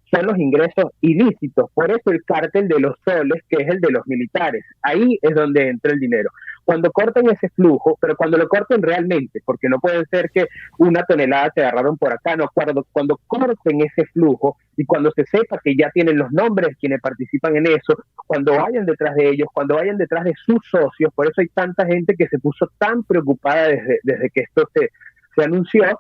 son los ingresos ilícitos. Por eso el cártel de los soles, que es el de los militares, ahí es donde entra el dinero. Cuando corten ese flujo, pero cuando lo corten realmente, porque no puede ser que una tonelada te agarraron por acá, no, cuando corten ese flujo y cuando se sepa que ya tienen los nombres quienes participan en eso, cuando vayan detrás de ellos, cuando vayan detrás de sus socios, por eso hay tanta gente que se puso tan preocupada desde que esto se anunció,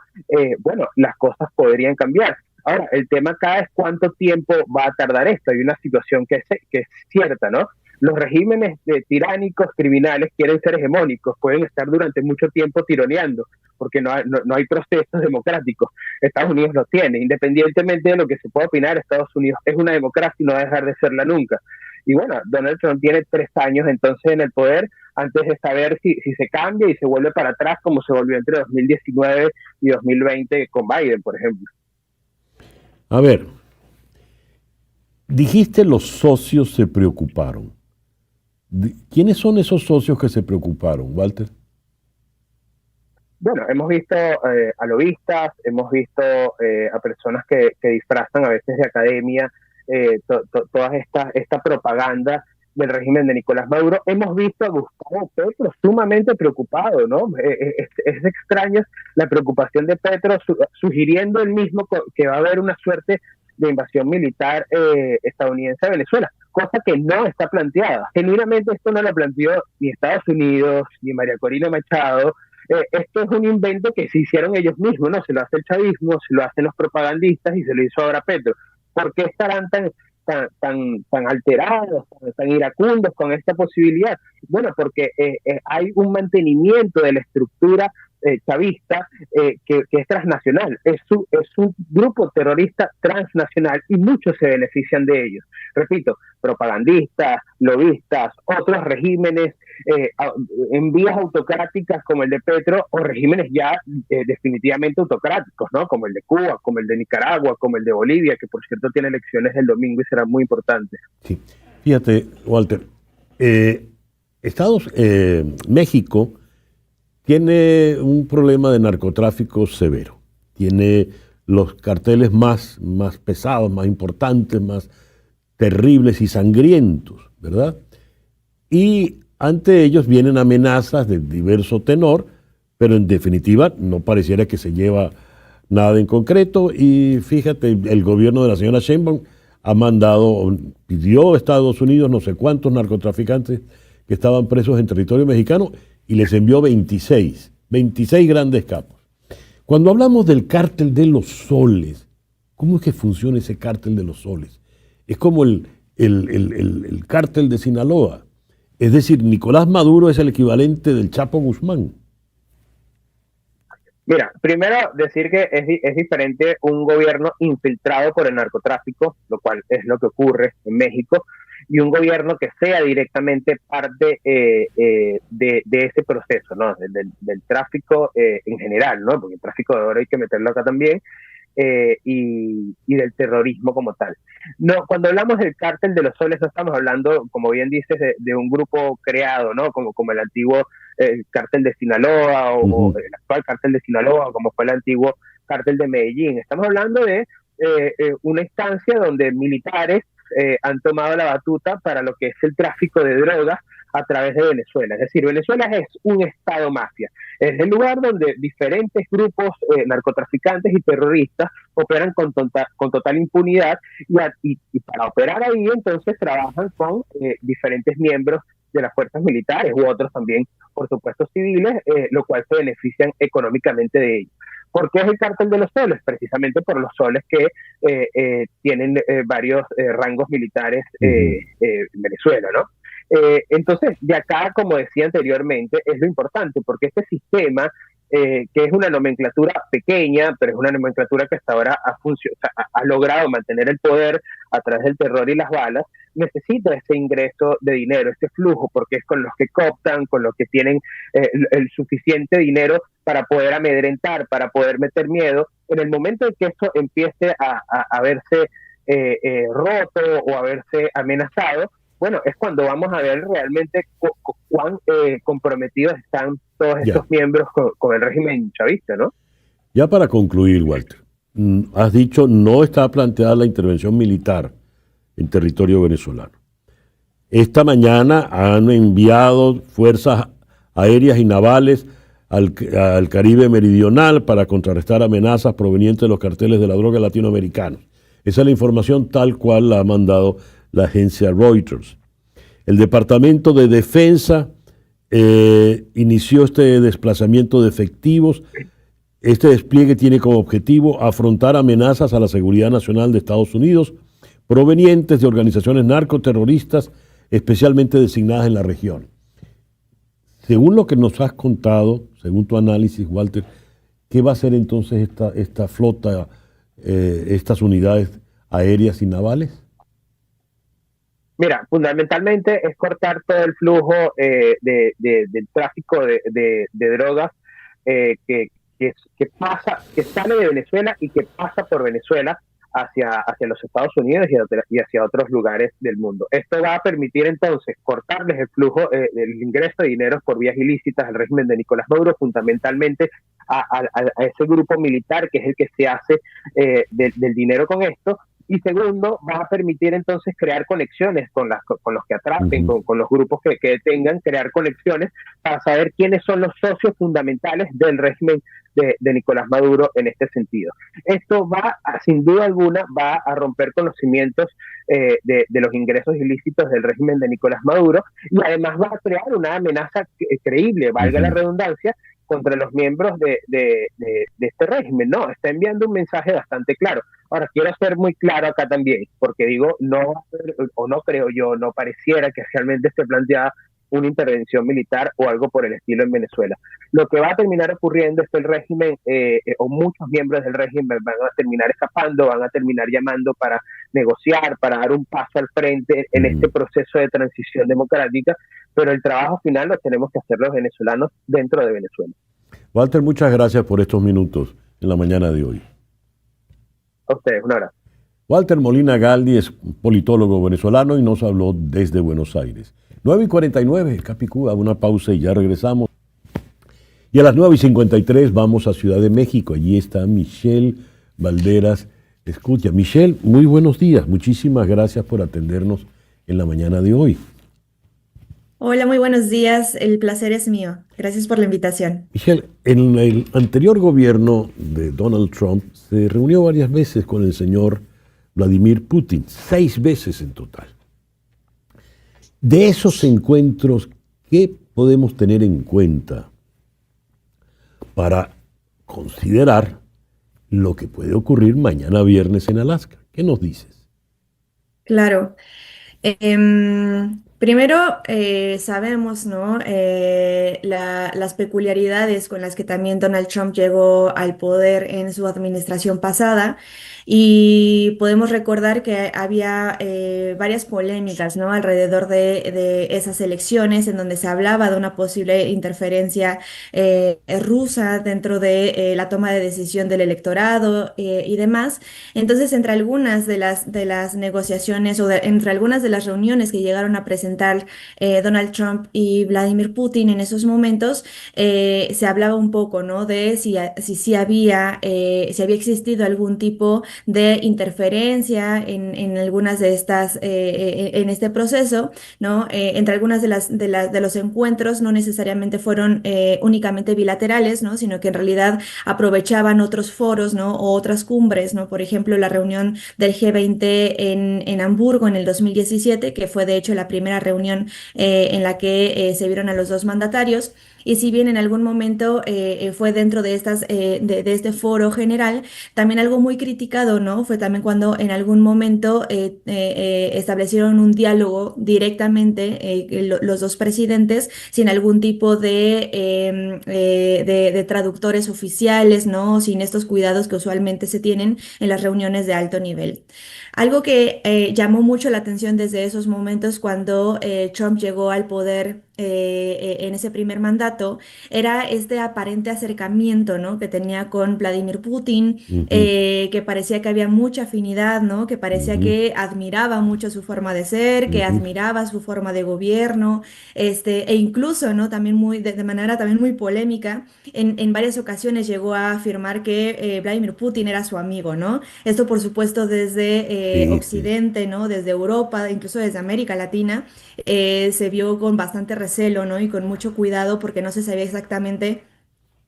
bueno, las cosas podrían cambiar. Ahora, el tema acá es cuánto tiempo va a tardar esto. Hay una situación que es cierta, ¿no? Los regímenes tiránicos, criminales, quieren ser hegemónicos, pueden estar durante mucho tiempo tironeando, porque no hay procesos democráticos. Estados Unidos lo tiene, independientemente de lo que se pueda opinar, Estados Unidos es una democracia y no va a dejar de serla nunca. Y bueno, Donald Trump tiene 3 años entonces en el poder, antes de saber si se cambia y se vuelve para atrás, como se volvió entre 2019 y 2020 con Biden, por ejemplo. A ver, dijiste los socios se preocuparon. ¿Quiénes son esos socios que se preocuparon, Walter? Bueno, hemos visto a lobistas, hemos visto a personas que disfrazan a veces de academia toda esta propaganda del régimen de Nicolás Maduro. Hemos visto a Gustavo Petro sumamente preocupado, ¿no? Es extraña la preocupación de Petro, sugiriendo él mismo que va a haber una suerte de invasión militar estadounidense a Venezuela, cosa que no está planteada. Genuinamente esto no lo planteó ni Estados Unidos, ni María Corina Machado. Esto es un invento que se hicieron ellos mismos, ¿no? Se lo hace el chavismo, se lo hacen los propagandistas y se lo hizo ahora Petro. ¿Por qué estarán tan alterados, tan iracundos con esta posibilidad? Bueno, porque hay un mantenimiento de la estructura chavista que es transnacional, es un grupo terrorista transnacional y muchos se benefician de ellos. Repito, propagandistas, lobistas, otros regímenes en vías autocráticas como el de Petro, o regímenes ya definitivamente autocráticos, ¿no? Como el de Cuba, como el de Nicaragua, como el de Bolivia, que por cierto tiene elecciones el domingo y serán muy importantes. Sí, fíjate, Walter, México tiene un problema de narcotráfico severo. Tiene los carteles más pesados, más importantes, más terribles y sangrientos, ¿verdad? Y ante ellos vienen amenazas de diverso tenor, pero en definitiva no pareciera que se lleva nada en concreto. Y fíjate, el gobierno de la señora Sheinbaum pidió a Estados Unidos no sé cuántos narcotraficantes que estaban presos en territorio mexicano y les envió 26 grandes capos. Cuando hablamos del cártel de los soles, ¿cómo es que funciona ese cártel de los soles? Es como el cártel de Sinaloa. Es decir, Nicolás Maduro es el equivalente del Chapo Guzmán. Mira, primero decir que es diferente un gobierno infiltrado por el narcotráfico, lo cual es lo que ocurre en México, y un gobierno que sea directamente parte de ese proceso, ¿no? Del tráfico en general, ¿no? Porque el tráfico de oro hay que meterlo acá también, y del terrorismo como tal. No, cuando hablamos del cártel de los soles no estamos hablando, como bien dices, de un grupo creado, ¿no? Como el antiguo cártel de Sinaloa o el actual cártel de Sinaloa, como fue el antiguo cártel de Medellín. Estamos hablando de una instancia donde militares han tomado la batuta para lo que es el tráfico de drogas a través de Venezuela. Es decir, Venezuela es un estado mafia. Es el lugar donde diferentes grupos narcotraficantes y terroristas operan con total impunidad y para operar ahí entonces trabajan con diferentes miembros de las fuerzas militares u otros también, por supuesto, civiles, lo cual se benefician económicamente de ellos. ¿Por qué es el cártel de los soles? Precisamente por los soles que tienen varios rangos militares en Venezuela, ¿no? Entonces, de acá, como decía anteriormente, es lo importante, porque este sistema que es una nomenclatura pequeña, pero es una nomenclatura que hasta ahora ha logrado mantener el poder a través del terror y las balas, necesita ese ingreso de dinero, ese flujo, porque es con los que cooptan, con los que tienen el suficiente dinero para poder amedrentar, para poder meter miedo. En el momento en que esto empiece a verse roto o a verse amenazado, bueno, es cuando vamos a ver realmente cuán comprometidos están todos estos miembros con el régimen chavista, ¿no? Ya para concluir, Walter, has dicho no está planteada la intervención militar en territorio venezolano. Esta mañana han enviado fuerzas aéreas y navales al Caribe meridional para contrarrestar amenazas provenientes de los carteles de la droga latinoamericanos. Esa es la información tal cual la ha mandado la agencia Reuters. El Departamento de Defensa inició este desplazamiento de efectivos. Este despliegue tiene como objetivo afrontar amenazas a la seguridad nacional de Estados Unidos provenientes de organizaciones narcoterroristas especialmente designadas en la región. Según lo que nos has contado, según tu análisis, Walter, ¿qué va a hacer entonces esta flota, estas unidades aéreas y navales? Mira, fundamentalmente es cortar todo el flujo del tráfico de drogas que sale de Venezuela y que pasa por Venezuela hacia los Estados Unidos y hacia otros lugares del mundo. Esto va a permitir entonces cortarles el flujo del ingreso de dinero por vías ilícitas al régimen de Nicolás Maduro, fundamentalmente a ese grupo militar que es el que se hace del dinero con esto. Y segundo, va a permitir entonces crear conexiones con los que atrapen, con los grupos que tengan, crear conexiones para saber quiénes son los socios fundamentales del régimen de Nicolás Maduro en este sentido. Esto sin duda alguna, va a romper con los cimientos de los ingresos ilícitos del régimen de Nicolás Maduro y además va a crear una amenaza creíble, valga la redundancia, contra los miembros de este régimen. No, está enviando un mensaje bastante claro. Ahora, quiero ser muy claro acá también, porque digo, no creo yo, no pareciera que realmente esté planteada una intervención militar o algo por el estilo en Venezuela. Lo que va a terminar ocurriendo es que el régimen o muchos miembros del régimen van a terminar escapando, van a terminar llamando para negociar, para dar un paso al frente en este proceso de transición democrática, pero el trabajo final lo tenemos que hacer los venezolanos dentro de Venezuela. Walter, muchas gracias por estos minutos en la mañana de hoy. A ustedes, un abrazo. Walter Molina Galdi es politólogo venezolano y nos habló desde Buenos Aires. 9:49, Capicúa, una pausa y ya regresamos. Y a las 9:53 vamos a Ciudad de México. Allí está Michelle Valderas. Escucha, Michelle, muy buenos días. Muchísimas gracias por atendernos en la mañana de hoy. Hola, muy buenos días. El placer es mío. Gracias por la invitación. Michelle, en el anterior gobierno de Donald Trump se reunió varias veces con el señor Vladimir Putin, 6 veces en total. De esos encuentros, ¿qué podemos tener en cuenta para considerar lo que puede ocurrir mañana viernes en Alaska? ¿Qué nos dices? Claro. Primero, sabemos, ¿no? Las peculiaridades con las que también Donald Trump llegó al poder en su administración pasada y podemos recordar que había varias polémicas, ¿no? Alrededor de esas elecciones en donde se hablaba de una posible interferencia rusa dentro de la toma de decisión del electorado y demás. Entonces, entre algunas de las negociaciones o entre algunas de las reuniones que llegaron a presentar Donald Trump y Vladimir Putin en esos momentos, se hablaba un poco, ¿no? De si había existido algún tipo de interferencia en algunas de estas, en este proceso, ¿no? Entre algunas de los encuentros no necesariamente fueron únicamente bilaterales, ¿no? Sino que en realidad aprovechaban otros foros, ¿no? O otras cumbres, ¿no? Por ejemplo, la reunión del G20 en Hamburgo en el 2017, que fue de hecho la primera reunión en la que se vieron a los dos mandatarios. y si bien en algún momento fue dentro de de este foro general, también algo muy criticado, ¿no? Fue también cuando en algún momento establecieron un diálogo directamente los dos presidentes sin algún tipo de traductores oficiales, ¿no? Sin estos cuidados que usualmente se tienen en las reuniones de alto nivel. Algo que llamó mucho la atención desde esos momentos cuando Trump llegó al poder en ese primer mandato era este aparente acercamiento, ¿no? Que tenía con Vladimir Putin, Ujú, que parecía que había mucha afinidad, ¿no? Que parecía ujú, que admiraba mucho su forma de ser, que ujú. admiraba su forma de gobierno, e incluso, ¿no? También de manera también muy polémica, en varias ocasiones llegó a afirmar que Vladimir Putin era su amigo, ¿no? Esto, por supuesto, desde Sí, sí. Occidente, ¿no? Desde Europa, incluso desde América Latina, se vio con bastante recelo, ¿no? Y con mucho cuidado porque no se sabía exactamente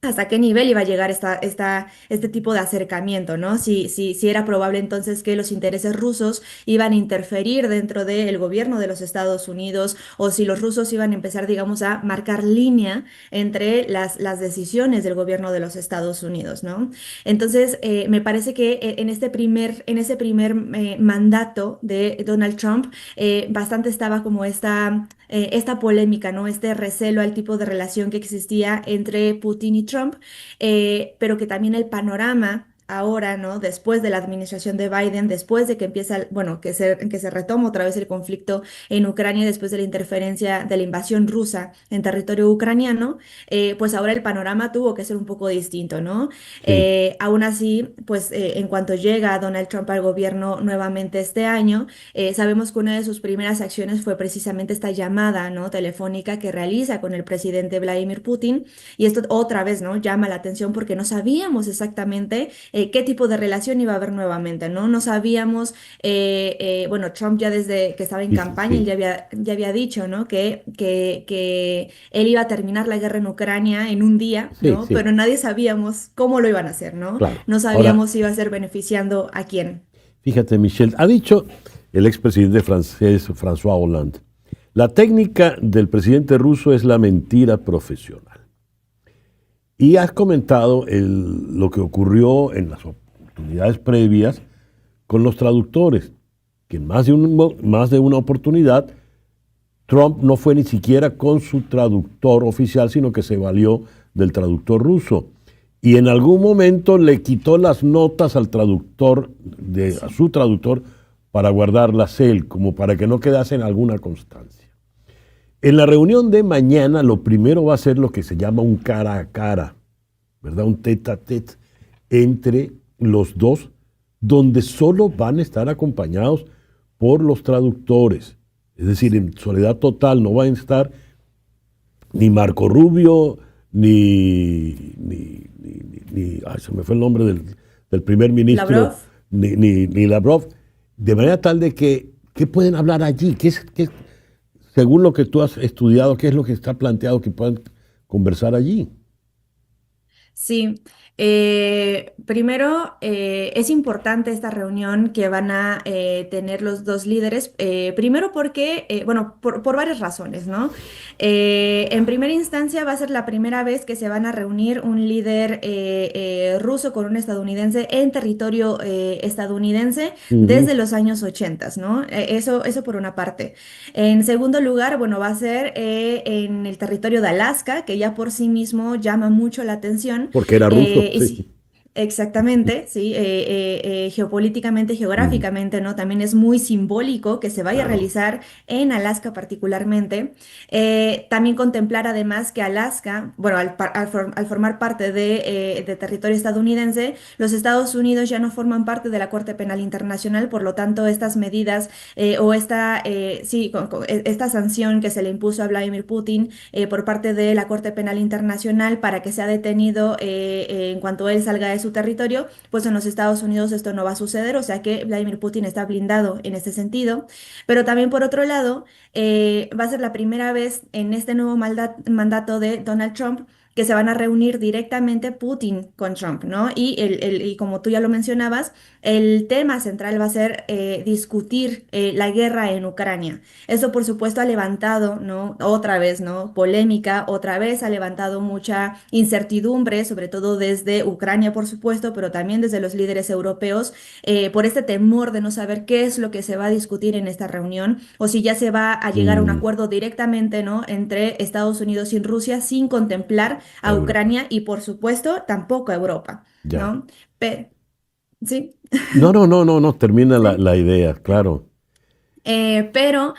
hasta qué nivel iba a llegar este tipo de acercamiento, ¿no? Si era probable entonces que los intereses rusos iban a interferir dentro del gobierno de los Estados Unidos o si los rusos iban a empezar, digamos, a marcar línea entre las decisiones del gobierno de los Estados Unidos, ¿no? Entonces, me parece que en ese primer mandato de Donald Trump, bastante estaba como esta polémica, ¿no? Este recelo al tipo de relación que existía entre Putin y Trump, pero que también el panorama ahora, ¿no? Después de la administración de Biden, después de que empieza, bueno, que se retoma otra vez el conflicto en Ucrania, después de la interferencia de la invasión rusa en territorio ucraniano, pues ahora el panorama tuvo que ser un poco distinto, ¿no? Sí. Aún así, pues en cuanto llega Donald Trump al gobierno nuevamente este año, sabemos que una de sus primeras acciones fue precisamente esta llamada, ¿no? Telefónica que realiza con el presidente Vladimir Putin. Y esto otra vez, ¿no? Llama la atención porque no sabíamos exactamente qué tipo de relación iba a haber nuevamente, ¿no? No sabíamos, bueno, Trump ya desde que estaba en Sí, sí, campaña, él sí. ya había dicho, ¿no? Que él iba a terminar la guerra en Ucrania en un día, Sí, ¿no? sí, Pero nadie sabíamos cómo lo iban a hacer, ¿no? claro. No Ahora, sabíamos si iba a ser beneficiando a quién. fíjate, Michelle, ha dicho el expresidente francés François Hollande, la técnica del presidente ruso es la mentira profesional. Y has comentado lo que ocurrió en las oportunidades previas con los traductores, que en más de una oportunidad Trump no fue ni siquiera con su traductor oficial, sino que se valió del traductor ruso. Y en algún momento le quitó las notas al traductor, a Sí. su traductor, para guardarlas él, como para que no quedase en alguna constancia. En la reunión de mañana, lo primero va a ser lo que se llama un cara a cara, ¿verdad? Un tete a tete entre los dos, donde solo van a estar acompañados por los traductores. Es decir, en soledad total no van a estar ni Marco Rubio, ay, se me fue el nombre del primer ministro, Lavrov. ni Lavrov, de manera tal de que, ¿qué pueden hablar allí? Según lo que tú has estudiado, qué es lo que está planteado que puedan conversar allí? Sí, primero es importante esta reunión que van a tener los dos líderes, primero porque, bueno, por varias razones, ¿no? En primera instancia va a ser la primera vez que se van a reunir un líder ruso con un estadounidense en territorio estadounidense Ujú. desde los años 80, ¿no? Eso por una parte. En segundo lugar, bueno, va a ser en el territorio de Alaska, que ya por sí mismo llama mucho la atención. Porque era ruso, Y sí. sí, exactamente, sí, geopolíticamente, Ujú. geográficamente, ¿no? También es muy simbólico que se vaya a Claro. realizar en Alaska particularmente. También contemplar además que Alaska, bueno, al formar parte de territorio estadounidense, los Estados Unidos ya no forman parte de la Corte Penal Internacional, por lo tanto, estas medidas o sí, esta sanción que se le impuso a Vladimir Putin por parte de la Corte Penal Internacional para que sea detenido en cuanto él salga de su territorio, pues en los Estados Unidos esto no va a suceder, o sea que Vladimir Putin está blindado en este sentido. Pero también por otro lado, va a ser la primera vez en este nuevo mandato de Donald Trump que se van a reunir directamente Putin con Trump, ¿no? Y como tú ya lo mencionabas, el tema central va a ser discutir la guerra en Ucrania. Eso, por supuesto, ha levantado, ¿no? Otra vez, ¿no? Polémica, otra vez ha levantado mucha incertidumbre, sobre todo desde Ucrania, por supuesto, pero también desde los líderes europeos, por este temor de no saber qué es lo que se va a discutir en esta reunión o si ya se va a llegar a un Mm, acuerdo directamente, ¿no? Entre Estados Unidos y Rusia sin contemplar a a Europa. Ucrania y, por supuesto, tampoco a Europa, Ya. ¿no? Sí. No, no, no, no, no, termina Sí. la idea, claro. Pero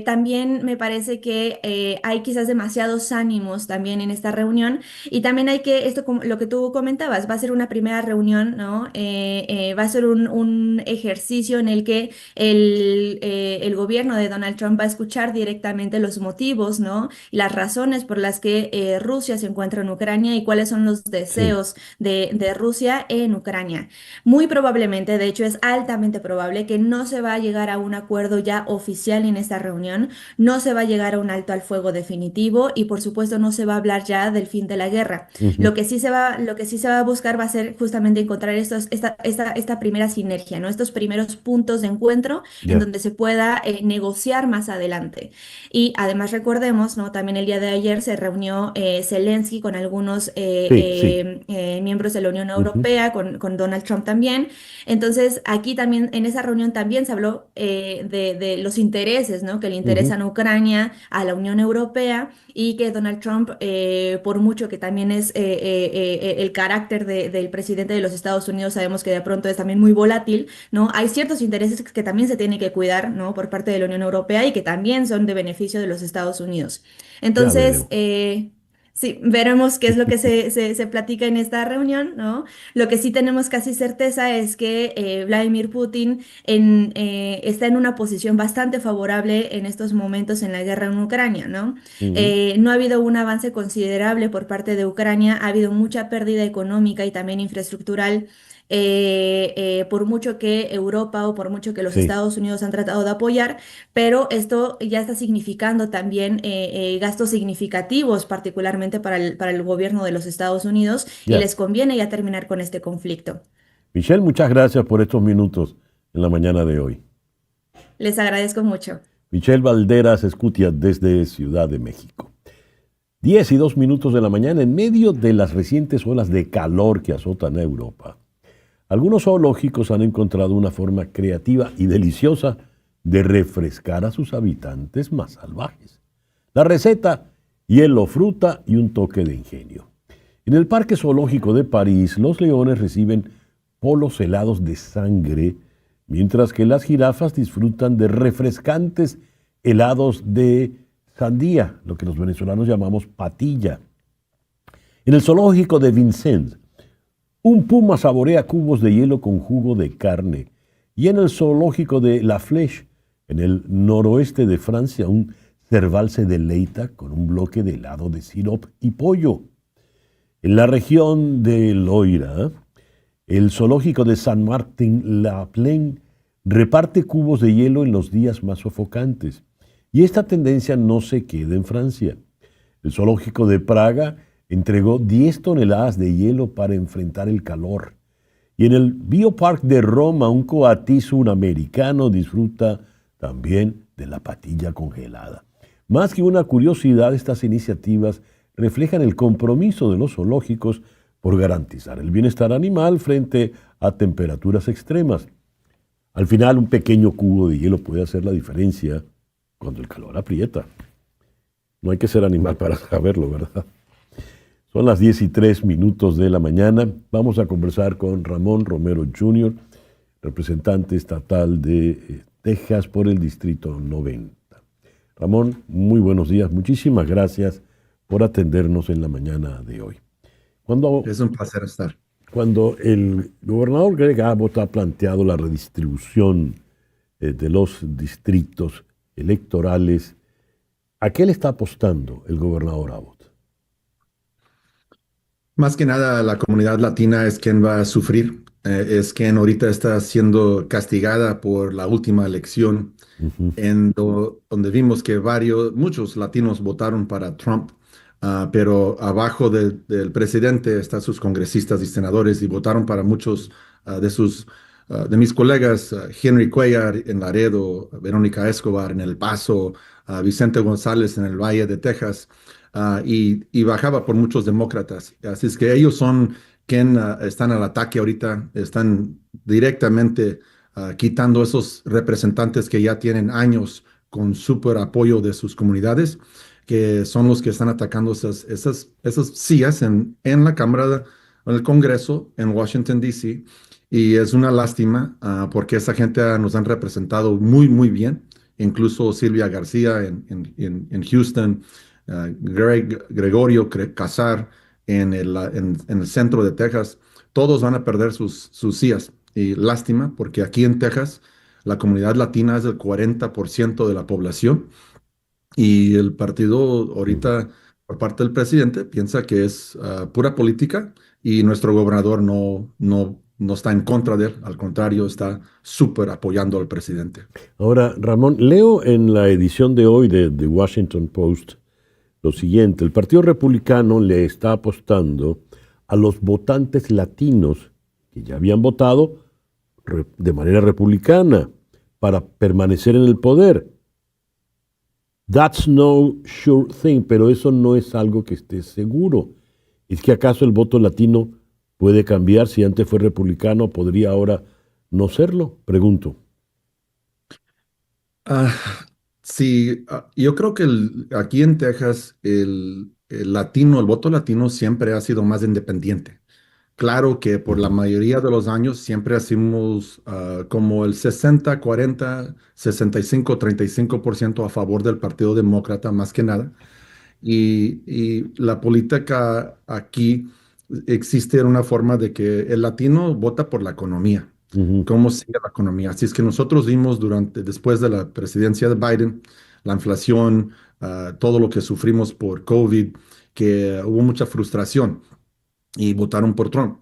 también me parece que hay quizás demasiados ánimos también en esta reunión y también hay que, esto como lo que tú comentabas, va a ser una primera reunión, ¿no? Va a ser un ejercicio en el que el gobierno de Donald Trump va a escuchar directamente los motivos, ¿no? Y las razones por las que Rusia se encuentra en Ucrania y cuáles son los Sí. deseos de Rusia en Ucrania. Muy probablemente, de hecho es altamente probable que no se va a llegar a un acuerdo ya oficial en esta reunión, no se va a llegar a un alto al fuego definitivo y por supuesto no se va a hablar ya del fin de la guerra. Ujú. Lo que sí se va a buscar va a ser justamente encontrar esta primera sinergia, ¿no? Estos primeros puntos de encuentro en Ya. donde se pueda negociar más adelante. Y además recordemos, ¿no? También el día de ayer se reunió Zelensky con algunos Sí, sí. miembros de la Unión Ujú. Europea, con Donald Trump también. Entonces, aquí también, en esa reunión también se habló de los intereses, ¿no? Que le Ujú. interesan a Ucrania, a la Unión Europea y que Donald Trump, por mucho que también es el carácter del presidente de los Estados Unidos, sabemos que de pronto es también muy volátil, ¿no? Hay ciertos intereses que también se tienen que cuidar, ¿no? Por parte de la Unión Europea y que también son de beneficio de los Estados Unidos. Ya Entonces, veremos. sí, veremos qué es lo que se platica en esta reunión, ¿no? Lo que sí tenemos casi certeza es que Vladimir Putin está en una posición bastante favorable en estos momentos en la guerra en Ucrania, ¿no? Ujú. No ha habido un avance considerable por parte de Ucrania, ha habido mucha pérdida económica y también infraestructural. Por mucho que Europa o por mucho que los Sí, Estados Unidos han tratado de apoyar, pero esto ya está significando también gastos significativos, particularmente para el gobierno de los Estados Unidos, y ya. les conviene ya terminar con este conflicto. Michelle, muchas gracias por estos minutos en la mañana de hoy. Les agradezco mucho. Michelle Valderas Escutia desde Ciudad de México. 10:02 de la mañana, en medio de las recientes olas de calor que azotan a Europa. Algunos zoológicos han encontrado una forma creativa y deliciosa de refrescar a sus habitantes más salvajes. La receta: hielo, fruta y un toque de ingenio. En el Parque Zoológico de París, los leones reciben polos helados de sangre, mientras que las jirafas disfrutan de refrescantes helados de sandía, lo que los venezolanos llamamos patilla. En el zoológico de Vincennes, un puma saborea cubos de hielo con jugo de carne. Y en el zoológico de La Flèche, en el noroeste de Francia, un cerval se deleita con un bloque de helado de sirop y pollo. En la región de Loira, el zoológico de Saint-Martin-la-Plaine reparte cubos de hielo en los días más sofocantes. Y esta tendencia no se queda en Francia. El zoológico de Praga entregó 10 toneladas de hielo para enfrentar el calor. Y en el Biopark de Roma, un coatí suramericano disfruta también de la patilla congelada. Más que una curiosidad, estas iniciativas reflejan el compromiso de los zoológicos por garantizar el bienestar animal frente a temperaturas extremas. Al final, un pequeño cubo de hielo puede hacer la diferencia cuando el calor aprieta. No hay que ser animal para saberlo, ¿verdad? Son las 10:03 de la mañana. Vamos a conversar con Ramón Romero Jr., representante estatal de Texas por el Distrito 90. Ramón, muy buenos días. Muchísimas gracias por atendernos en la mañana de hoy. Cuando, Es un placer estar. cuando el gobernador Greg Abbott ha planteado la redistribución de los distritos electorales, ¿a qué le está apostando el gobernador Abbott? Más que nada, la comunidad latina es quien va a sufrir, es quien ahorita está siendo castigada por la última elección, Ujú. donde vimos que muchos latinos votaron para Trump, pero abajo del presidente están sus congresistas y senadores y votaron para muchos de mis colegas, Henry Cuellar en Laredo, Verónica Escobar en El Paso, Vicente González en el Valle de Texas, y bajaba por muchos demócratas. Así es que ellos son quien están al ataque ahorita, están directamente quitando esos representantes que ya tienen años con súper apoyo de sus comunidades, que son los que están atacando esas sillas en la Cámara, en el Congreso, en Washington, D.C. Y es una lástima porque esa gente nos han representado muy, muy bien. Incluso Silvia García en Houston, Gregorio Casar en el centro de Texas. Todos van a perder sus sillas. Y lástima porque aquí en Texas la comunidad latina es el 40% de la población y el partido ahorita, por parte del presidente, piensa que es pura política y nuestro gobernador no está en contra de él, al contrario, está súper apoyando al presidente. Ahora, Ramón, leo en la edición de hoy de The Washington Post lo siguiente: el Partido Republicano le está apostando a los votantes latinos que ya habían votado de manera republicana para permanecer en el poder. That's no sure thing, pero eso no es algo que esté seguro. ¿Es que acaso el voto latino puede cambiar? Si antes fue republicano, ¿podría ahora no serlo? Pregunto. Ah, sí, yo creo que aquí en Texas el voto latino siempre ha sido más independiente. Claro que por la Ujú, mayoría de los años siempre hacemos como el 60-40, 65-35% a favor del Partido Demócrata, más que nada. Y la política aquí existe una forma de que el latino vota por la economía, ujú. cómo sigue la economía. Así es que nosotros vimos después de la presidencia de Biden, la inflación, todo lo que sufrimos por COVID, que hubo mucha frustración y votaron por Trump,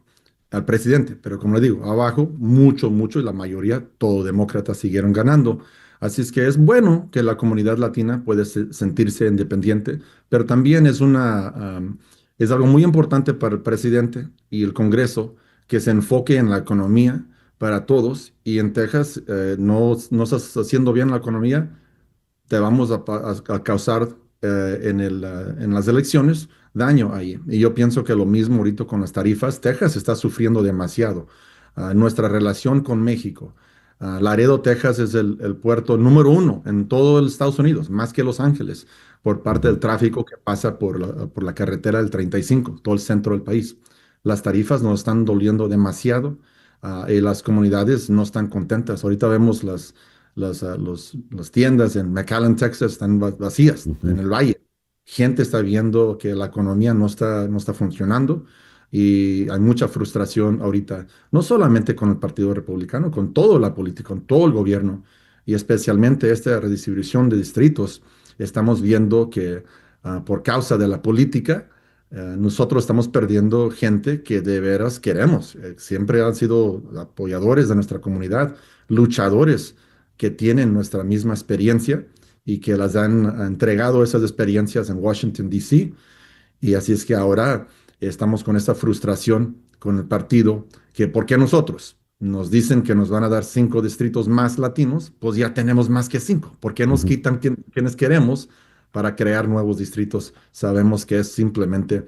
al presidente. Pero como le digo, abajo, mucho, mucho, y la mayoría, todo demócratas siguieron ganando. Así es que es bueno que la comunidad latina puede sentirse independiente, pero también es algo muy importante para el presidente y el Congreso que se enfoque en la economía para todos. Y en Texas no estás haciendo bien la economía, te vamos a causar en las elecciones daño ahí. Y yo pienso que lo mismo ahorita con las tarifas. Texas está sufriendo demasiado. Nuestra relación con México. Laredo, Texas es el puerto número uno en todo el Estados Unidos, más que Los Ángeles, por parte del tráfico que pasa por la carretera del 35, todo el centro del país. Las tarifas nos están doliendo demasiado y las comunidades no están contentas. Ahorita vemos las tiendas en McAllen, Texas, están vacías en Ujú. el valle. Gente está viendo que la economía no está funcionando y hay mucha frustración ahorita, no solamente con el Partido Republicano, con toda la política, con todo el gobierno y especialmente esta redistribución de distritos. Estamos viendo que por causa de la política, nosotros estamos perdiendo gente que de veras queremos. Siempre han sido apoyadores de nuestra comunidad, luchadores que tienen nuestra misma experiencia y que las han entregado esas experiencias en Washington, D.C. Y así es que ahora estamos con esta frustración con el partido, que ¿por qué nosotros? Nos dicen que nos van a dar 5 distritos más latinos, pues ya tenemos más que 5. ¿Por qué nos Ujú. quitan quienes queremos para crear nuevos distritos? Sabemos que es simplemente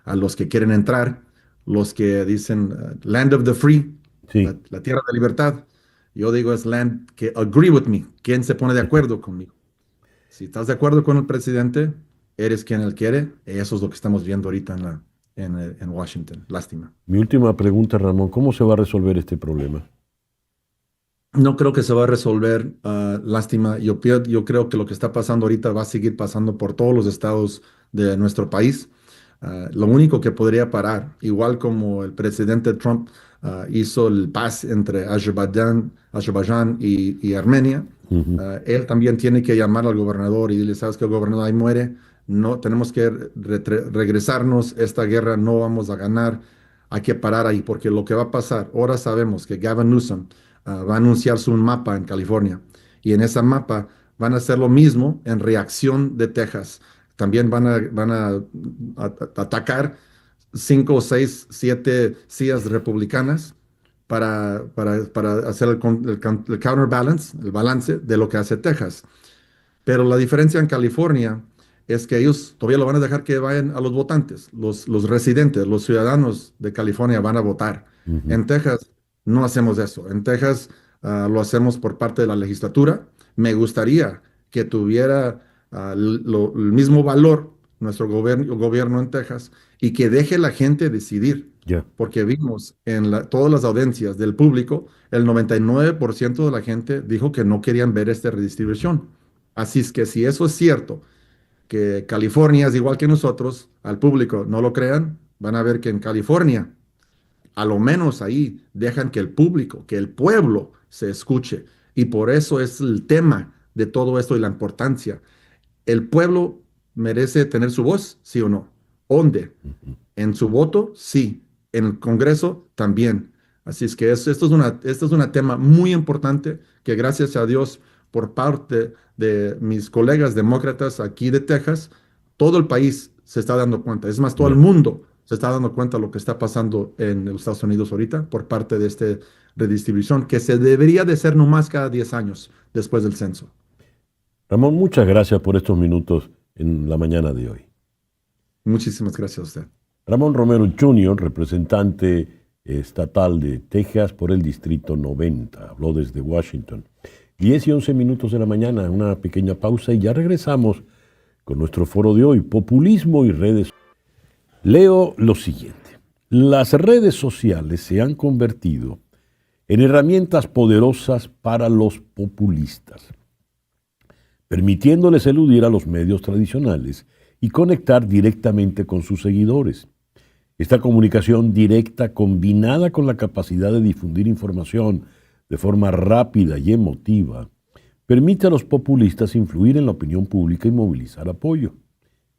a los que quieren entrar, los que dicen land of the free, la, Sí. la tierra de libertad. Yo digo es land que agree with me, quien se pone de acuerdo conmigo. Si estás de acuerdo con el presidente, eres quien él quiere. Eso es lo que estamos viendo ahorita en Washington. Lástima. Mi última pregunta, Ramón, ¿cómo se va a resolver este problema? No creo que se va a resolver, lástima. Yo creo que lo que está pasando ahorita va a seguir pasando por todos los estados de nuestro país. Lo único que podría parar, igual como el presidente Trump hizo el paz entre Azerbaiyán y Armenia, Ujú. él también tiene que llamar al gobernador y decirle, ¿sabes qué, gobernador? Ahí muere. No, tenemos que regresarnos. Esta guerra no vamos a ganar. Hay que parar ahí, porque lo que va a pasar, ahora sabemos que Gavin Newsom va a anunciarse un mapa en California y en ese mapa van a hacer lo mismo en reacción de Texas. también van a atacar 5, 6, 7 sillas republicanas para hacer el counterbalance, el balance de lo que hace Texas. Pero la diferencia en California es que ellos todavía lo van a dejar que vayan a los votantes, los residentes, los ciudadanos de California van a votar. Ujú. En Texas no hacemos eso. En Texas lo hacemos por parte de la legislatura. Me gustaría que tuviera el mismo valor nuestro gobierno en Texas y que deje la gente decidir, Ya. porque vimos en todas las audiencias del público, el 99% de la gente dijo que no querían ver esta redistribución. Así es que si eso es cierto, que California es igual que nosotros, al público no lo crean, van a ver que en California, a lo menos ahí, dejan que el público, que el pueblo se escuche. Y por eso es el tema de todo esto y la importancia. ¿El pueblo merece tener su voz, sí o no? ¿Dónde? En su voto, sí. En el Congreso, también. Así es que esto es un tema muy importante que gracias a Dios por parte de mis colegas demócratas aquí de Texas, todo el país se está dando cuenta. Es más, todo el Ya. mundo se está dando cuenta de lo que está pasando en los Estados Unidos ahorita por parte de esta redistribución que se debería de hacer no más cada 10 años después del censo. Ramón, muchas gracias por estos minutos en la mañana de hoy. Muchísimas gracias a usted. Ramón Romero Jr., representante estatal de Texas por el Distrito 90, habló desde Washington. 10:11 de la mañana, una pequeña pausa y ya regresamos con nuestro foro de hoy, populismo y redes. Leo lo siguiente. Las redes sociales se han convertido en herramientas poderosas para los populistas, permitiéndoles eludir a los medios tradicionales y conectar directamente con sus seguidores. Esta comunicación directa, combinada con la capacidad de difundir información de forma rápida y emotiva, permite a los populistas influir en la opinión pública y movilizar apoyo.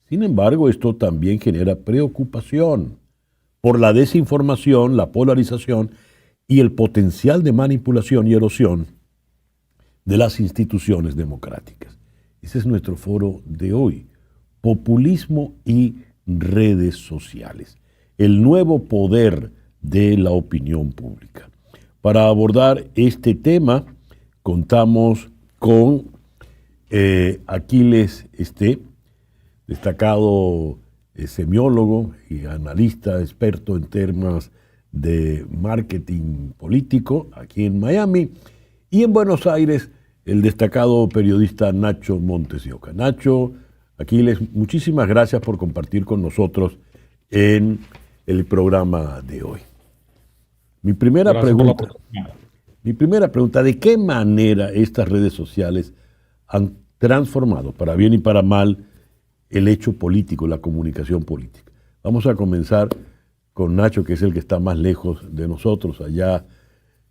Sin embargo, esto también genera preocupación por la desinformación, la polarización y el potencial de manipulación y erosión de las instituciones democráticas. Ese es nuestro foro de hoy. Populismo y redes sociales. El nuevo poder de la opinión pública. Para abordar este tema, contamos con Aquiles Esté, destacado semiólogo y analista experto en temas de marketing político aquí en Miami, y en Buenos Aires el destacado periodista Nacho Montes de Oca. Nacho, Aquiles, muchísimas gracias por compartir con nosotros en el programa de hoy. Mi primera pregunta, ¿de qué manera estas redes sociales han transformado, para bien y para mal, el hecho político, la comunicación política? Vamos a comenzar con Nacho, que es el que está más lejos de nosotros, allá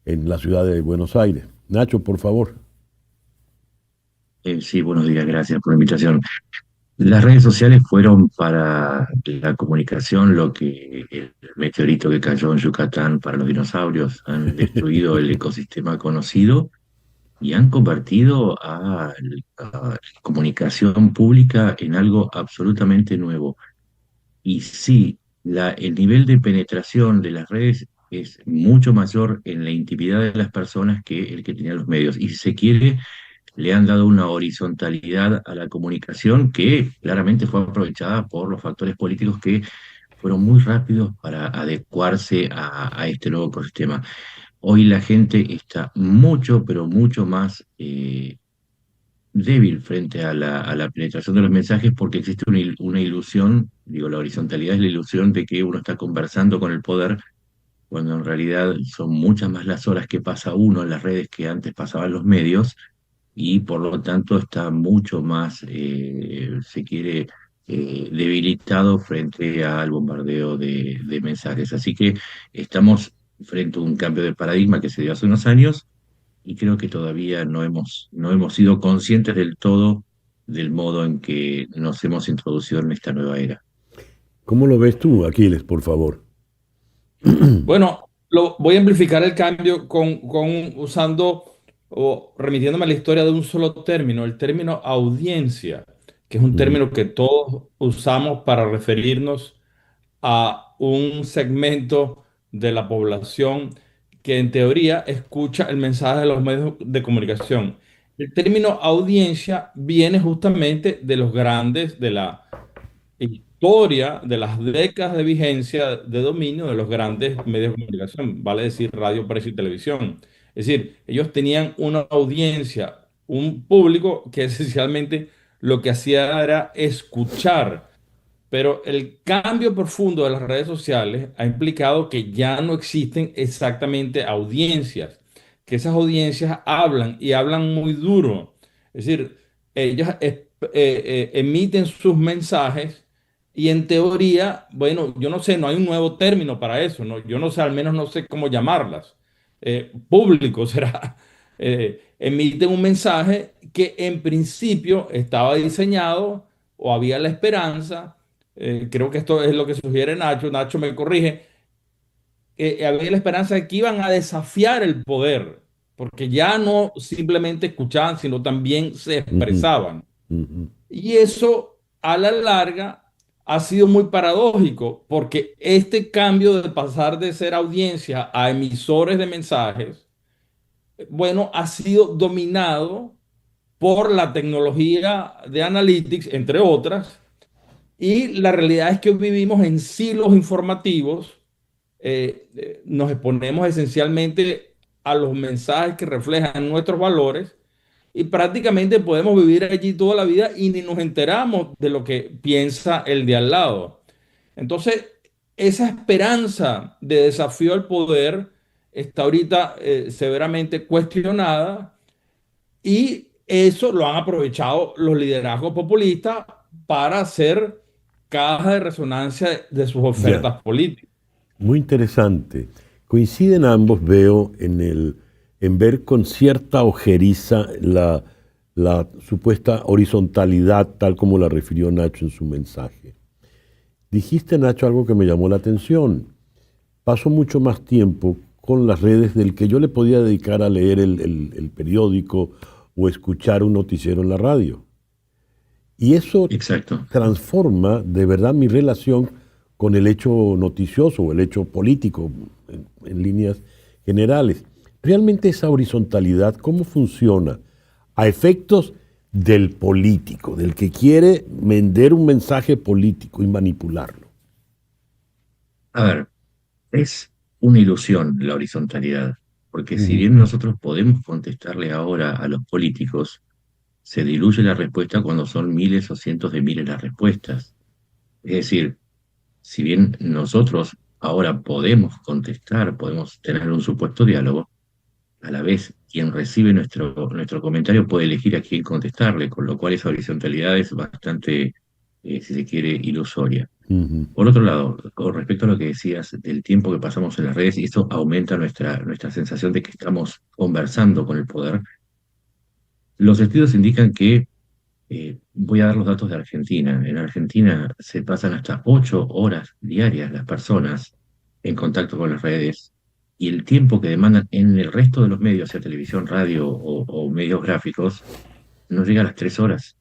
en la ciudad de Buenos Aires. Nacho, por favor. Sí, buenos días, gracias por la invitación. Las redes sociales fueron para la comunicación lo que el meteorito que cayó en Yucatán para los dinosaurios. Han destruido el ecosistema conocido y han convertido a la comunicación pública en algo absolutamente nuevo. Y sí, el nivel de penetración de las redes es mucho mayor en la intimidad de las personas que el que tenían los medios. Y si se quiere, le han dado una horizontalidad a la comunicación que claramente fue aprovechada por los factores políticos que fueron muy rápidos para adecuarse a este nuevo ecosistema. Hoy la gente está mucho, pero mucho más débil frente a la penetración de los mensajes porque existe una ilusión, digo, la horizontalidad es la ilusión de que uno está conversando con el poder, cuando en realidad son muchas más las horas que pasa uno en las redes que antes pasaban los medios, y por lo tanto está mucho más, se quiere, debilitado frente al bombardeo de mensajes. Así que estamos frente a un cambio de paradigma que se dio hace unos años y creo que todavía no hemos sido conscientes del todo del modo en que nos hemos introducido en esta nueva era. ¿Cómo lo ves tú, Aquiles, por favor? Bueno, voy a amplificar el cambio usando o remitiéndome a la historia de un solo término, el término audiencia. que es un Ujú, término que todos usamos para referirnos a un segmento de la población que en teoría escucha el mensaje de los medios de comunicación. El término audiencia viene justamente de los grandes, de la historia, de las décadas de vigencia de dominio de los grandes medios de comunicación, vale decir radio, prensa y televisión. Es decir, ellos tenían una audiencia, un público que esencialmente lo que hacía era escuchar, pero el cambio profundo de las redes sociales ha implicado que ya no existen exactamente audiencias, que esas audiencias hablan y hablan muy duro. Es decir, ellos emiten sus mensajes y en teoría, bueno, yo no sé, no hay un nuevo término para eso, ¿no? Yo no sé, al menos no sé cómo llamarlas. Público será. Emiten un mensaje que en principio estaba diseñado o había la esperanza, creo que esto es lo que sugiere Nacho, Nacho me corrige, había la esperanza de que iban a desafiar el poder, porque ya no simplemente escuchaban, sino también se ujú, expresaban. ujú. Y eso a la larga ha sido muy paradójico, porque este cambio de pasar de ser audiencia a emisores de mensajes, bueno, ha sido dominado por la tecnología de analytics, entre otras, y la realidad es que hoy vivimos en silos informativos, nos exponemos esencialmente a los mensajes que reflejan nuestros valores y prácticamente podemos vivir allí toda la vida y ni nos enteramos de lo que piensa el de al lado. Entonces, esa esperanza de desafío al poder está ahorita severamente cuestionada y eso lo han aprovechado los liderazgos populistas para hacer caja de resonancia de sus Ya, ofertas políticas. muy interesante. Coinciden ambos, veo, en ver con cierta ojeriza la supuesta horizontalidad, tal como la refirió Nacho en su mensaje. Dijiste, Nacho, algo que me llamó la atención. Paso mucho más tiempo con las redes del que yo le podía dedicar a leer el periódico o escuchar un noticiero en la radio. Y eso Exacto. transforma de verdad mi relación con el hecho noticioso o el hecho político en líneas generales. Realmente esa horizontalidad, ¿cómo funciona? A efectos del político, del que quiere vender un mensaje político y manipularlo. A ver, es una ilusión la horizontalidad, porque si Ujú, bien nosotros podemos contestarle ahora a los políticos, se diluye la respuesta cuando son miles o cientos de miles las respuestas. Es decir, si bien nosotros ahora podemos contestar, podemos tener un supuesto diálogo, a la vez quien recibe nuestro comentario puede elegir a quién contestarle, con lo cual esa horizontalidad es bastante, si se quiere, ilusoria. ujú. Por otro lado, con respecto a lo que decías del tiempo que pasamos en las redes, y esto aumenta nuestra sensación de que estamos conversando con el poder, los estudios indican que, voy a dar los datos de Argentina, en Argentina se pasan hasta 8 horas diarias las personas en contacto con las redes, y el tiempo que demandan en el resto de los medios, sea televisión, radio o medios gráficos, no llega a las 3 horas.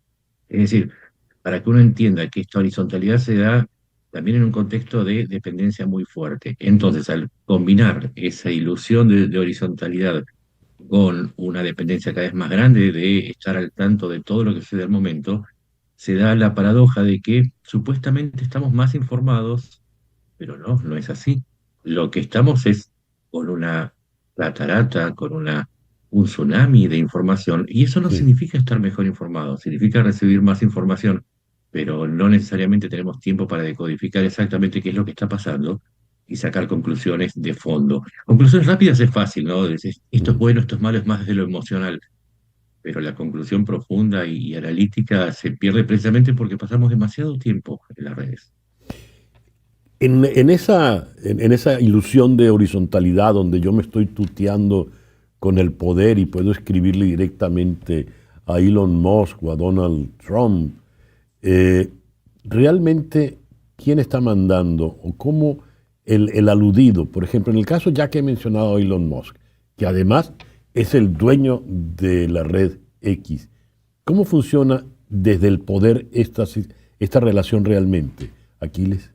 Es decir, para que uno entienda que esta horizontalidad se da también en un contexto de dependencia muy fuerte. Entonces, al combinar esa ilusión de horizontalidad con una dependencia cada vez más grande de estar al tanto de todo lo que sucede al momento, se da la paradoja de que supuestamente estamos más informados, pero no es así. Lo que estamos es con una catarata, un tsunami de información, y eso no Sí. significa estar mejor informados, significa recibir más información, pero no necesariamente tenemos tiempo para decodificar exactamente qué es lo que está pasando y sacar conclusiones de fondo. Conclusiones rápidas es fácil, ¿no? Decir, esto es Ujú. bueno, esto es malo, es más desde lo emocional, pero la conclusión profunda y analítica se pierde precisamente porque pasamos demasiado tiempo en las redes. En esa ilusión de horizontalidad donde yo me estoy tuteando con el poder y puedo escribirle directamente a Elon Musk o a Donald Trump, eh, realmente quién está mandando o cómo el aludido, por ejemplo, en el caso ya que he mencionado a Elon Musk, que además es el dueño de la red X, ¿cómo funciona desde el poder esta relación realmente, Aquiles?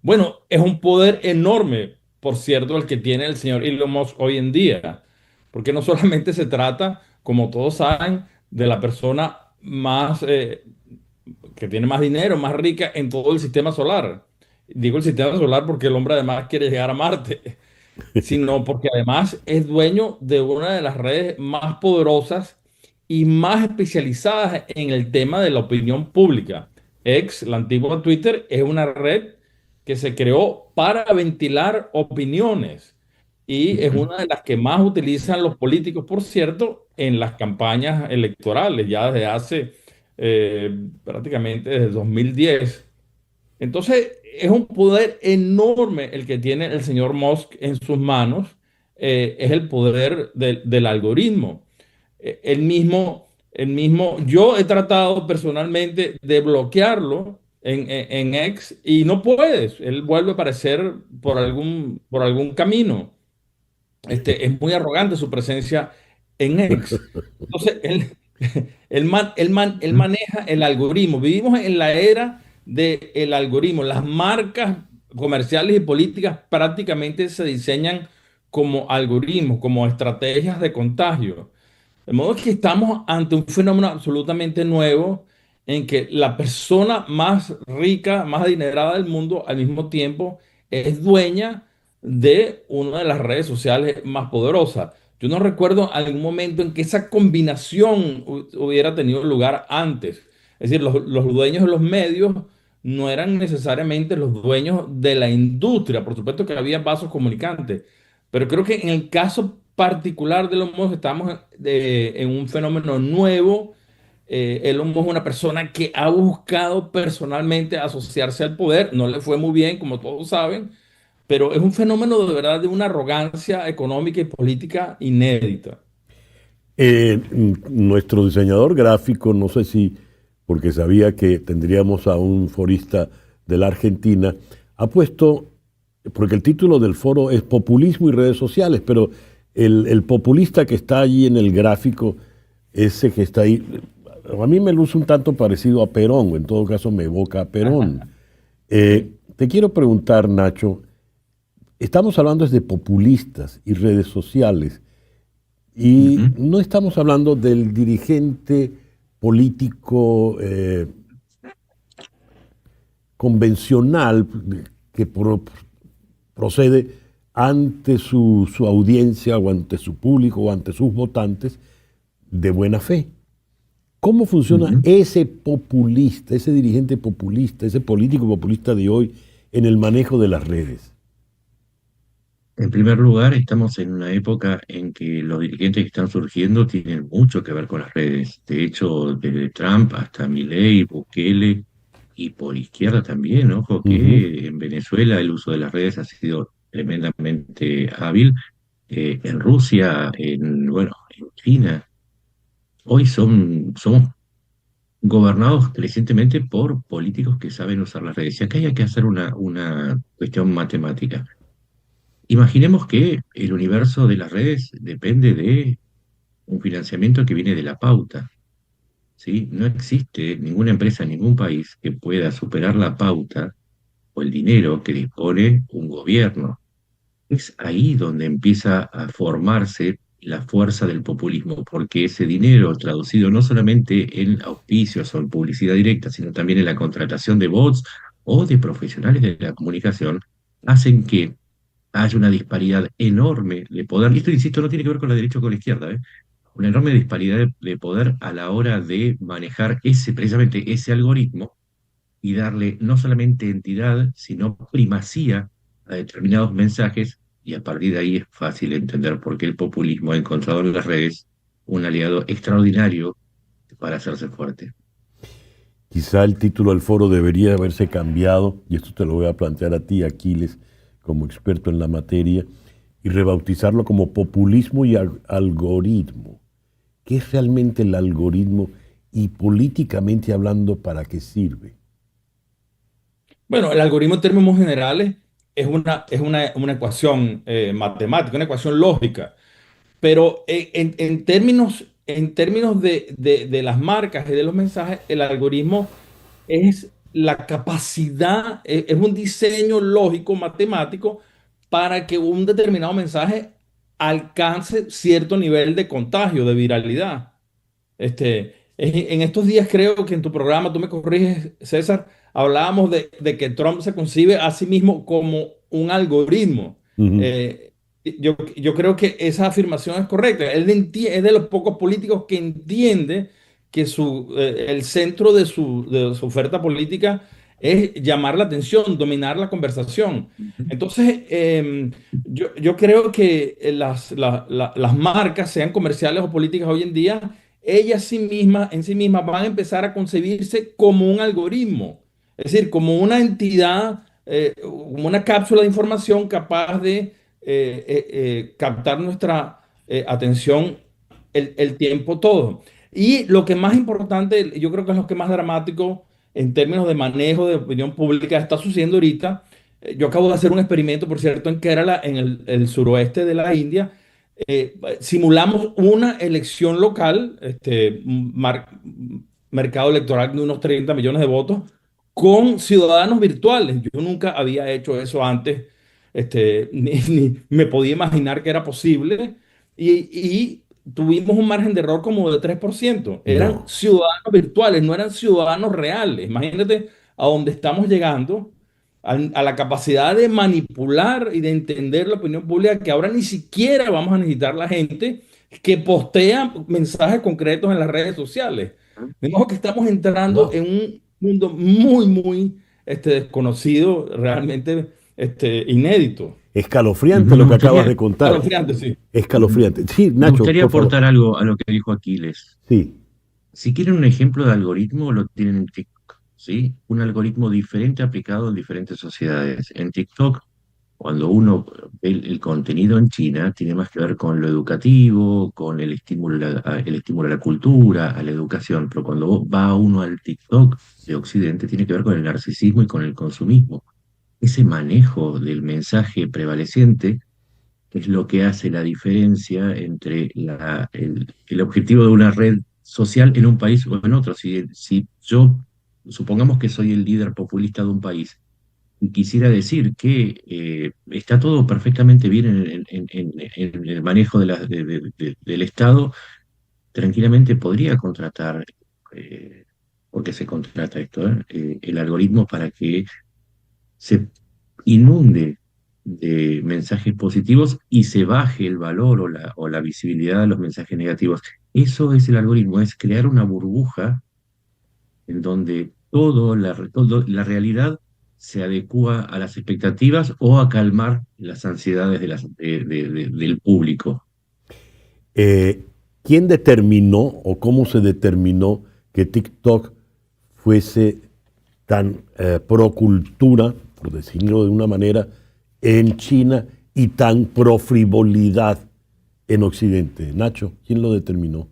Bueno, es un poder enorme, por cierto, el que tiene el señor Elon Musk hoy en día, porque no solamente se trata, como todos saben, de la persona más, que tiene más dinero, más rica en todo el sistema solar. Digo el sistema solar porque el hombre además quiere llegar a Marte, sino porque además es dueño de una de las redes más poderosas y más especializadas en el tema de la opinión pública. X, la antigua Twitter, es una red que se creó para ventilar opiniones y es una de las que más utilizan los políticos, por cierto, en las campañas electorales, ya desde hace prácticamente desde 2010. Entonces, es un poder enorme el que tiene el señor Musk en sus manos. Es el poder del algoritmo. Yo he tratado personalmente de bloquearlo en X y no puedes. Él vuelve a aparecer por algún camino. Es muy arrogante su presencia en X. Entonces, él maneja el algoritmo. Vivimos en la era del algoritmo. Las marcas comerciales y políticas prácticamente se diseñan como algoritmos, como estrategias de contagio. De modo que estamos ante un fenómeno absolutamente nuevo en que la persona más rica, más adinerada del mundo, al mismo tiempo es dueña de una de las redes sociales más poderosas. Yo no recuerdo algún momento en que esa combinación hubiera tenido lugar antes. Es decir, los dueños de los medios no eran necesariamente los dueños de la industria. Por supuesto que había vasos comunicantes, pero creo que en el caso particular de Elon Musk estamos en un fenómeno nuevo. Elon Musk es una persona que ha buscado personalmente asociarse al poder. No le fue muy bien, como todos saben, pero es un fenómeno de verdad de una arrogancia económica y política inédita. Nuestro diseñador gráfico, no sé si porque sabía que tendríamos a un forista de la Argentina, ha puesto, porque el título del foro es Populismo y redes sociales, pero el populista que está allí en el gráfico, ese que está ahí, a mí me luce un tanto parecido a Perón, o en todo caso me evoca a Perón. Te quiero preguntar, Nacho, estamos hablando de populistas y redes sociales, y no estamos hablando del dirigente político convencional que procede ante su audiencia o ante su público o ante sus votantes de buena fe. ¿Cómo funciona ese populista, ese dirigente populista, ese político populista de hoy en el manejo de las redes? En primer lugar, estamos en una época en que los dirigentes que están surgiendo tienen mucho que ver con las redes. De hecho, desde Trump hasta Milei, Bukele y por izquierda también, ojo, que en Venezuela el uso de las redes ha sido tremendamente hábil. En Rusia, bueno, en China, hoy somos gobernados crecientemente por políticos que saben usar las redes. Y acá hay que hacer una cuestión matemática. Imaginemos que el universo de las redes depende de un financiamiento que viene de la pauta, ¿sí? No existe ninguna empresa en ningún país que pueda superar la pauta o el dinero que dispone un gobierno. Es ahí donde empieza a formarse la fuerza del populismo, porque ese dinero traducido no solamente en auspicios o en publicidad directa, sino también en la contratación de bots o de profesionales de la comunicación, hacen que hay una disparidad enorme de poder, y esto, insisto, no tiene que ver con la derecha o con la izquierda, una enorme disparidad de poder a la hora de manejar precisamente ese algoritmo y darle no solamente entidad, sino primacía a determinados mensajes, y a partir de ahí es fácil entender por qué el populismo ha encontrado en las redes un aliado extraordinario para hacerse fuerte. Quizá el título del foro debería haberse cambiado, y esto te lo voy a plantear a ti, Aquiles, como experto en la materia, y rebautizarlo como populismo y algoritmo. ¿Qué es realmente el algoritmo y políticamente hablando para qué sirve? Bueno, el algoritmo en términos generales es una ecuación matemática, una ecuación lógica, pero en términos en términos de las marcas y de los mensajes, el algoritmo es la capacidad, es un diseño lógico, matemático, para que un determinado mensaje alcance cierto nivel de contagio, de viralidad. En estos días creo que en tu programa, tú me corriges, César, hablábamos de que Trump se concibe a sí mismo como un algoritmo. Ujú. Yo creo que esa afirmación es correcta. Es de los pocos políticos que entiende que el centro de su oferta política es llamar la atención, dominar la conversación. Entonces, yo creo que las marcas, sean comerciales o políticas hoy en día, ellas en sí mismas van a empezar a concebirse como un algoritmo, es decir, como una entidad, como una cápsula de información capaz de captar nuestra atención el tiempo todo. Y lo que más importante, yo creo que es lo que más dramático en términos de manejo de opinión pública está sucediendo ahorita. Yo acabo de hacer un experimento, por cierto, en Kerala, en el suroeste de la India. Simulamos una elección local, mercado electoral de unos 30 millones de votos, con ciudadanos virtuales. Yo nunca había hecho eso antes, ni me podía imaginar que era posible. Y tuvimos un margen de error como de 3%. Eran No. ciudadanos virtuales, no eran ciudadanos reales. Imagínate a dónde estamos llegando, a la capacidad de manipular y de entender la opinión pública, que ahora ni siquiera vamos a necesitar la gente que postea mensajes concretos en las redes sociales. De modo que estamos entrando Wow. en un mundo muy, muy desconocido, realmente inédito. Escalofriante Me lo que acabas gustaría, de contar. Escalofriante, sí. Escalofriante. Sí, me Nacho, gustaría por favor. aportar algo a lo que dijo Aquiles. Sí. Si quieren un ejemplo de algoritmo, lo tienen en TikTok, ¿sí? Un algoritmo diferente aplicado en diferentes sociedades. En TikTok, cuando uno ve el contenido en China, tiene más que ver con lo educativo, con el estímulo a la cultura, a la educación, pero cuando va uno al TikTok de Occidente, tiene que ver con el narcisismo y con el consumismo. Ese manejo del mensaje prevaleciente es lo que hace la diferencia entre el objetivo de una red social en un país o en otro. Si yo, supongamos que soy el líder populista de un país y quisiera decir que está todo perfectamente bien en el manejo del Estado, tranquilamente podría contratar, porque se contrata esto, el algoritmo para que se inunde de mensajes positivos y se baje el valor o la visibilidad de los mensajes negativos. Eso es el algoritmo, es crear una burbuja en donde todo la realidad se adecúa a las expectativas o a calmar las ansiedades del público. Eh, ¿Quién determinó o cómo se determinó que TikTok fuese tan pro cultura, por decirlo de una manera, en China y tan pro frivolidad en Occidente? Nacho, ¿quién lo determinó?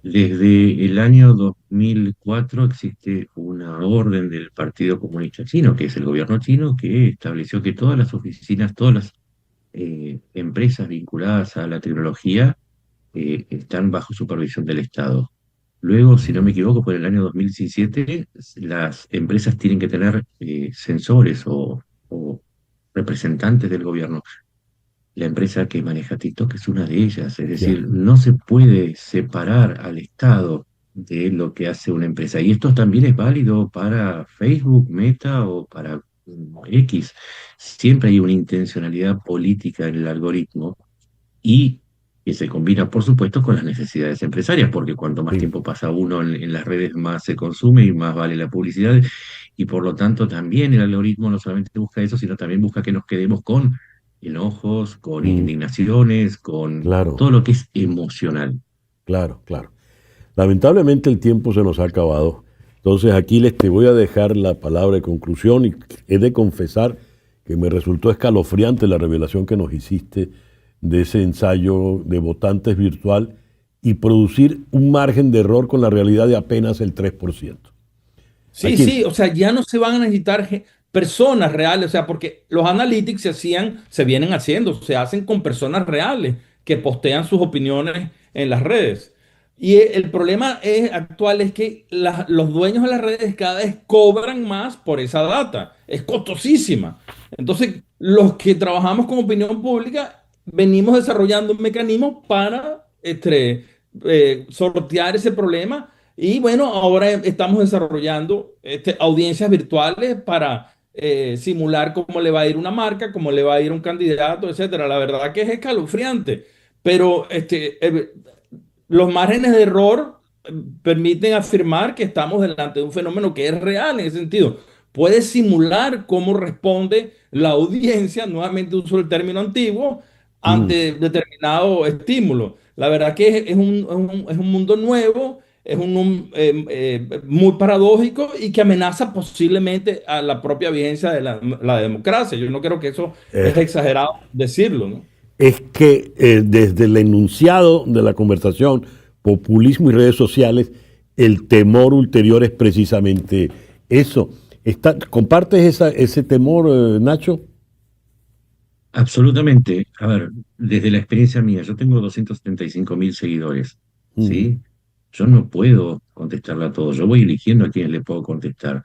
Desde el año 2004 existe una orden del Partido Comunista Chino, que es el gobierno chino, que estableció que todas las oficinas, todas las empresas vinculadas a la tecnología están bajo supervisión del Estado. Luego, si no me equivoco, por el año 2017, las empresas tienen que tener sensores o representantes del gobierno. La empresa que maneja TikTok es una de ellas, es Ya. decir, no se puede separar al Estado de lo que hace una empresa. Y esto también es válido para Facebook, Meta o para X. Siempre hay una intencionalidad política en el algoritmo y que se combina, por supuesto, con las necesidades empresarias, porque cuanto más Sí. tiempo pasa uno en las redes, más se consume y más vale la publicidad, y por lo tanto también el algoritmo no solamente busca eso, sino también busca que nos quedemos con enojos, con Mm, indignaciones, con claro, todo lo que es emocional. claro, claro. Lamentablemente el tiempo se nos ha acabado. Entonces, Aquiles, te voy a dejar la palabra de conclusión y he de confesar que me resultó escalofriante la revelación que nos hiciste de ese ensayo de votantes virtual y producir un margen de error con la realidad de apenas el 3%. Sí, Aquiles, sí, o sea, ya no se van a necesitar personas reales, o sea, porque los analytics se vienen haciendo, se hacen con personas reales que postean sus opiniones en las redes. Y el problema actual es que los dueños de las redes cada vez cobran más por esa data. Es costosísima. Entonces, los que trabajamos con opinión pública venimos desarrollando un mecanismo para sortear ese problema. Y bueno, ahora estamos desarrollando audiencias virtuales para simular cómo le va a ir una marca, cómo le va a ir un candidato, etcétera. La verdad que es escalofriante, pero los márgenes de error permiten afirmar que estamos delante de un fenómeno que es real en ese sentido. Puede simular cómo responde la audiencia, nuevamente uso el término antiguo, Mm. ante determinado estímulo. La verdad que es un mundo nuevo, muy paradójico y que amenaza posiblemente a la propia vigencia de la democracia. Yo no creo que eso Eh, es exagerado decirlo, ¿no? es que desde el enunciado de la conversación, populismo y redes sociales, el temor ulterior es precisamente eso. ¿Compartes ese temor, Nacho? Absolutamente. A ver, desde la experiencia mía, yo tengo 275.000 seguidores, Mm, ¿sí? Yo no puedo contestarle a todos, yo voy eligiendo a quienes le puedo contestar.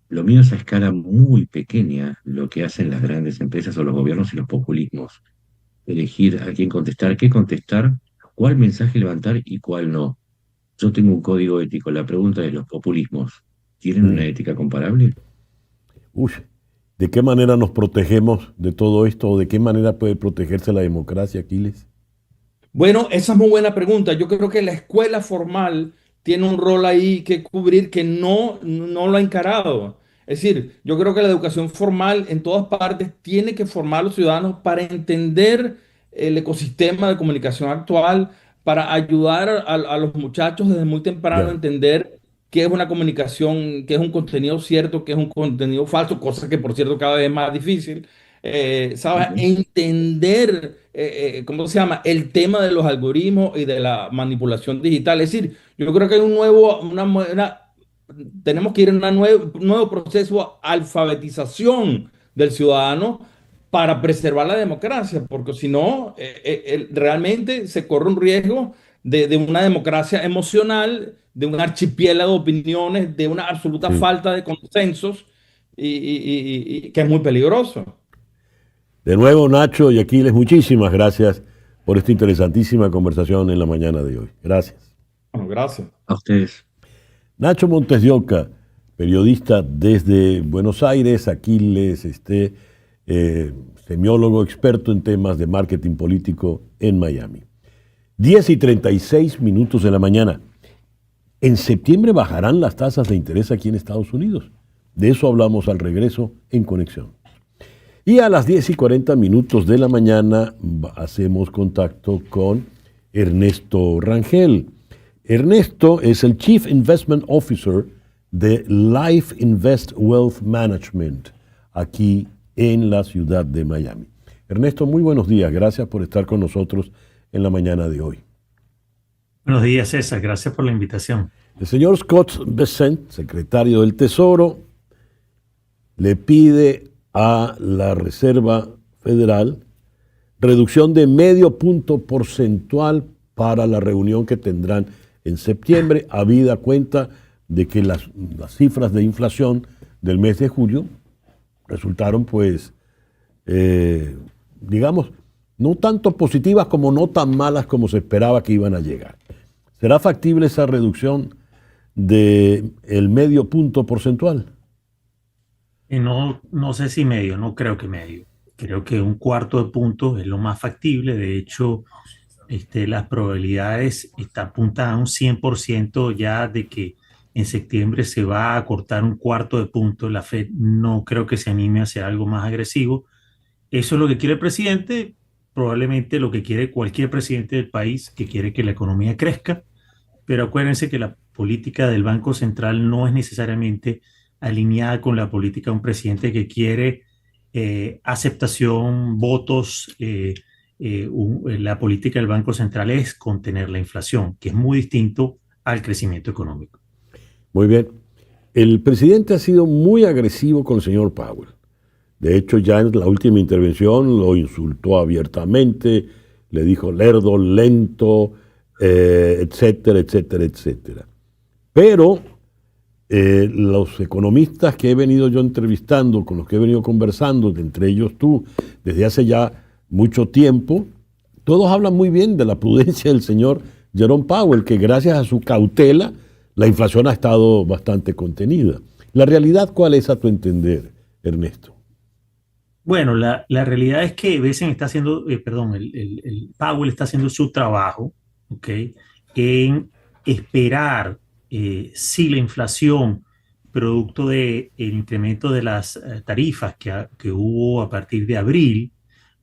Lo mío es a escala muy pequeña, lo que hacen las grandes empresas o los gobiernos y los populismos. Elegir a quién contestar, qué contestar, cuál mensaje levantar y cuál no. Yo tengo un código ético. La pregunta es, ¿los populismos tienen una mm. ética comparable? Uy, ¿de qué manera nos protegemos de todo esto o de qué manera puede protegerse la democracia, Aquiles? Bueno, esa es muy buena pregunta. Yo creo que la escuela formal tiene un rol ahí que cubrir que no lo ha encarado. Es decir, yo creo que la educación formal en todas partes tiene que formar a los ciudadanos para entender el ecosistema de comunicación actual, para ayudar a los muchachos desde muy temprano a Ya. entender qué es una comunicación, qué es un contenido cierto, qué es un contenido falso, cosa que por cierto cada vez es más difícil. ¿Sabes? Ujú. Entender, ¿cómo se llama? El tema de los algoritmos y de la manipulación digital. Es decir, yo creo que hay tenemos que ir en un nuevo proceso de alfabetización del ciudadano para preservar la democracia, porque si no, realmente se corre un riesgo de una democracia emocional, de un archipiélago de opiniones, de una absoluta Sí. falta de consensos y que es muy peligroso. De nuevo, Nacho y Aquiles, muchísimas gracias por esta interesantísima conversación en la mañana de hoy. Gracias. Bueno, gracias. A ustedes. Nacho Montes de Oca, periodista desde Buenos Aires, Aquiles, semiólogo experto en temas de marketing político en Miami. 10:36 de la mañana. En septiembre bajarán las tasas de interés aquí en Estados Unidos. De eso hablamos al regreso en Conexión. Y a las 10:40 de la mañana hacemos contacto con Ernesto Rangel. Ernesto es el Chief Investment Officer de Life Invest Wealth Management aquí en la ciudad de Miami. Ernesto, muy buenos días. Gracias por estar con nosotros en la mañana de hoy. Buenos días, César. Gracias por la invitación. El señor Scott Bessent, secretario del Tesoro, le pide a la Reserva Federal reducción de 0,5 punto porcentual para la reunión que tendrán en septiembre, habida cuenta de que las cifras de inflación del mes de julio resultaron, pues, digamos, no tanto positivas como no tan malas como se esperaba que iban a llegar. ¿Será factible esa reducción del 0,5 punto porcentual? No sé si medio, no creo que medio. Creo que 1/4 de punto es lo más factible. De hecho, las probabilidades apuntan a un 100% ya de que en septiembre se va a cortar 1/4 de punto. La Fed no creo que se anime a hacer algo más agresivo. Eso es lo que quiere el presidente, probablemente lo que quiere cualquier presidente del país que quiere que la economía crezca, pero acuérdense que la política del Banco Central no es necesariamente alineada con la política de un presidente que quiere aceptación, votos. La política del Banco Central es contener la inflación, que es muy distinto al crecimiento económico. Muy bien. El presidente ha sido muy agresivo con el señor Powell. De hecho, ya en la última intervención lo insultó abiertamente, le dijo lerdo, lento, etcétera, etcétera, etcétera. Pero los economistas que he venido yo entrevistando, con los que he venido conversando, entre ellos tú, desde hace ya mucho tiempo, todos hablan muy bien de la prudencia del señor Jerome Powell, que gracias a su cautela la inflación ha estado bastante contenida. ¿La realidad cuál es a tu entender, Ernesto? Bueno, la realidad es que Besen está haciendo, el Powell está haciendo su trabajo, ¿ok? En esperar si la inflación, producto del incremento de las tarifas que hubo a partir de abril,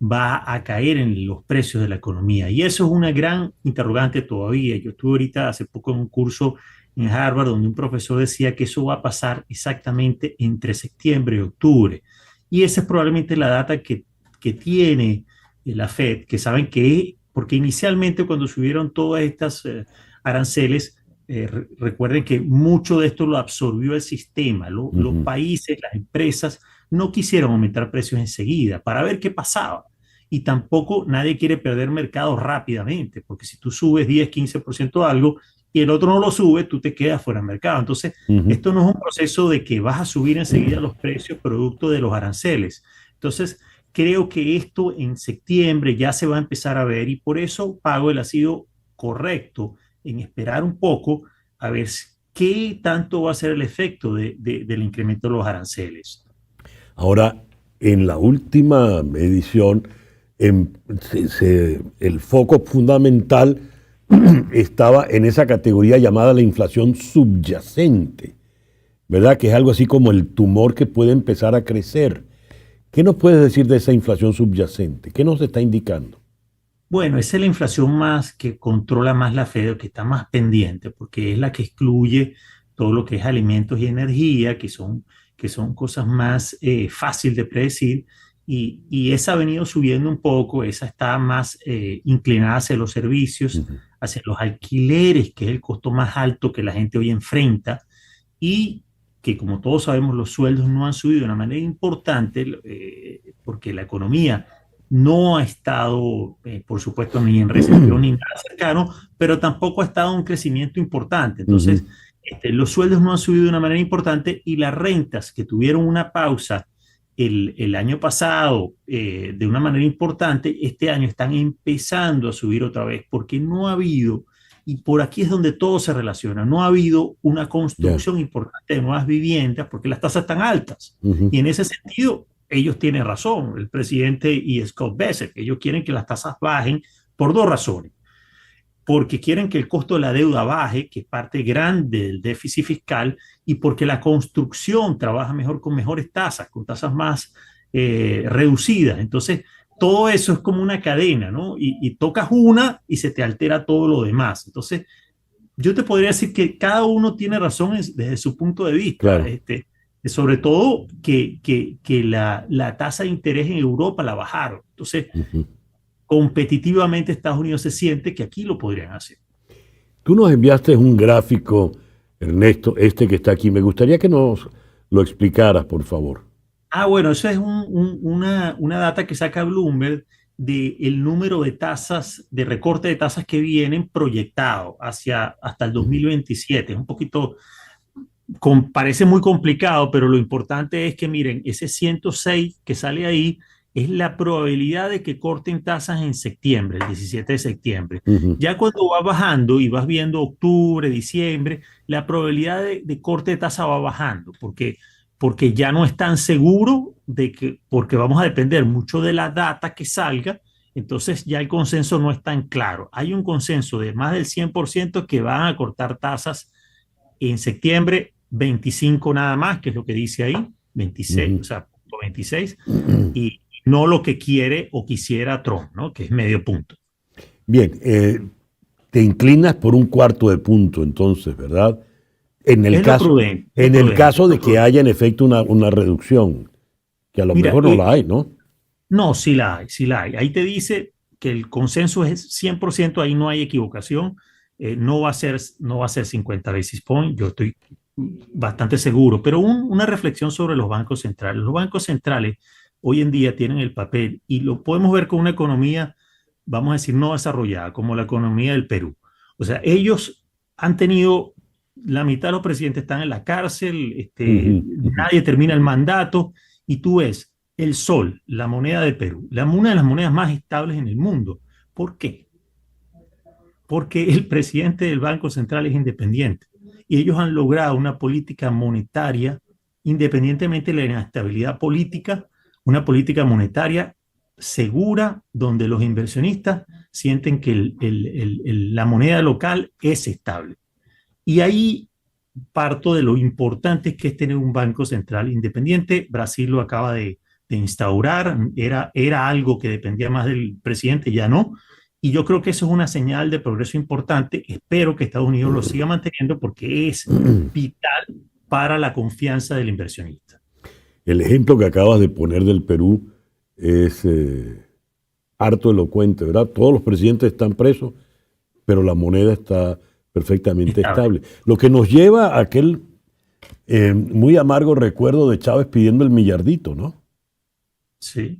va a caer en los precios de la economía. Y eso es una gran interrogante todavía. Yo estuve ahorita hace poco en un curso en Harvard donde un profesor decía que eso va a pasar exactamente entre septiembre y octubre. Y esa es probablemente la data que tiene la Fed, que saben que, porque inicialmente cuando subieron todas estas aranceles, recuerden que mucho de esto lo absorbió el sistema. Los países, las empresas, no quisieron aumentar precios enseguida para ver qué pasaba. Y tampoco nadie quiere perder mercado rápidamente, porque si tú subes 10, 15% de algo y el otro no lo sube, tú te quedas fuera del mercado. Entonces, esto no es un proceso de que vas a subir enseguida los precios producto de los aranceles. Entonces, creo que esto en septiembre ya se va a empezar a ver y por eso Powell ha sido correcto en esperar un poco a ver qué tanto va a ser el efecto del incremento de los aranceles. Ahora, en la última edición, el foco fundamental estaba en esa categoría llamada la inflación subyacente, ¿verdad? Que es algo así como el tumor que puede empezar a crecer. ¿Qué nos puedes decir de esa inflación subyacente? ¿Qué nos está indicando? Bueno, esa es la inflación más que controla más la Fed, que está más pendiente, porque es la que excluye todo lo que es alimentos y energía, que son cosas más fácil de predecir, y esa ha venido subiendo un poco, esa está más inclinada hacia los servicios, hacia los alquileres, que es el costo más alto que la gente hoy enfrenta, y que como todos sabemos los sueldos no han subido de una manera importante porque la economía no ha estado, por supuesto, ni en recesión ni nada cercano, pero tampoco ha estado en un crecimiento importante. Entonces, los sueldos no han subido de una manera importante y las rentas que tuvieron una pausa el año pasado de una manera importante, este año están empezando a subir otra vez porque no ha habido, y por aquí es donde todo se relaciona, no ha habido una construcción importante de nuevas viviendas porque las tasas están altas. Y en ese sentido, ellos tienen razón, el presidente y Scott Bessent, ellos quieren que las tasas bajen por dos razones. Porque quieren que el costo de la deuda baje, que es parte grande del déficit fiscal, y porque la construcción trabaja mejor con mejores tasas, con tasas más reducidas. Entonces, todo eso es como una cadena, ¿no? Y tocas una y se te altera todo lo demás. Entonces, yo te podría decir que cada uno tiene razón desde su punto de vista. Claro. Sobre todo que la tasa de interés en Europa la bajaron. Entonces, competitivamente Estados Unidos se siente que aquí lo podrían hacer. Tú nos enviaste un gráfico, Ernesto, que está aquí. Me gustaría que nos lo explicaras, por favor. Bueno, eso es una data que saca Bloomberg del número de tasas, de recorte de tasas que vienen proyectado hasta el 2027. Es un poquito, parece muy complicado, pero lo importante es que miren, ese 106 que sale ahí es la probabilidad de que corten tasas en septiembre, el 17 de septiembre. Ya cuando va bajando y vas viendo octubre, diciembre, la probabilidad de corte de tasa va bajando, porque ya no es tan seguro porque vamos a depender mucho de la data que salga, entonces ya el consenso no es tan claro. Hay un consenso de más del 100% que van a cortar tasas en septiembre, 25 nada más, que es lo que dice ahí, 26, o sea, 26, y no lo que quiere o quisiera Trump, ¿no? Que es medio punto. Bien, te inclinas por un cuarto de punto entonces, ¿verdad? En el caso de que haya en efecto una reducción, que a lo mejor no la hay, ¿no? No, sí la hay. Ahí te dice que el consenso es 100%, ahí no hay equivocación, no va a ser 50 basis points, yo estoy bastante seguro, pero una reflexión sobre los bancos centrales. Los bancos centrales hoy en día tienen el papel y lo podemos ver con una economía, vamos a decir, no desarrollada, como la economía del Perú. O sea, ellos han tenido, la mitad de los presidentes están en la cárcel, nadie termina el mandato, y tú ves el sol, la moneda de Perú, una de las monedas más estables en el mundo. ¿Por qué? Porque el presidente del Banco Central es independiente y ellos han logrado una política monetaria, independientemente de la inestabilidad política, una política monetaria segura donde los inversionistas sienten que la moneda local es estable. Y ahí parto de lo importante que es tener un banco central independiente. Brasil lo acaba de instaurar, era algo que dependía más del presidente, ya no. Y yo creo que eso es una señal de progreso importante. Espero que Estados Unidos lo siga manteniendo porque es vital para la confianza del inversionista. El ejemplo que acabas de poner del Perú es harto elocuente, ¿verdad? Todos los presidentes están presos, pero la moneda está perfectamente estable. Lo que nos lleva a aquel muy amargo recuerdo de Chávez pidiendo el millardito, ¿no? Sí.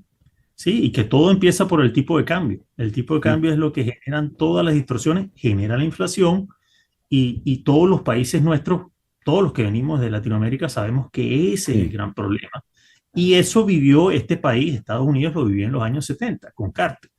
Sí, y que todo empieza por el tipo de cambio. El tipo de cambio es lo que generan todas las distorsiones, genera la inflación y todos los países nuestros, todos los que venimos de Latinoamérica sabemos que ese es el gran problema. Y eso vivió este país, Estados Unidos lo vivió en los años 70 con Carter.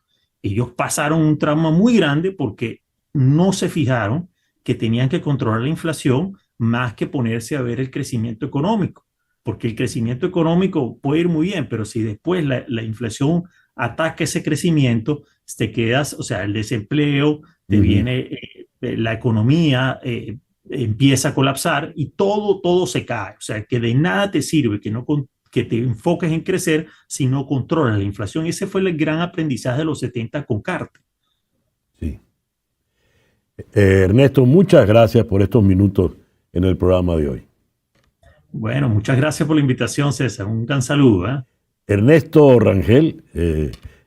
Ellos pasaron un trauma muy grande porque no se fijaron que tenían que controlar la inflación más que ponerse a ver el crecimiento económico. Porque el crecimiento económico puede ir muy bien, pero si después la inflación ataca ese crecimiento, te quedas, o sea, el desempleo, te viene la economía, empieza a colapsar y todo se cae. O sea, que de nada te sirve que te enfoques en crecer si no controlas la inflación. Ese fue el gran aprendizaje de los 70 con Carter. Sí. Ernesto, muchas gracias por estos minutos en el programa de hoy. Bueno, muchas gracias por la invitación, César. Un gran saludo. Ernesto Rangel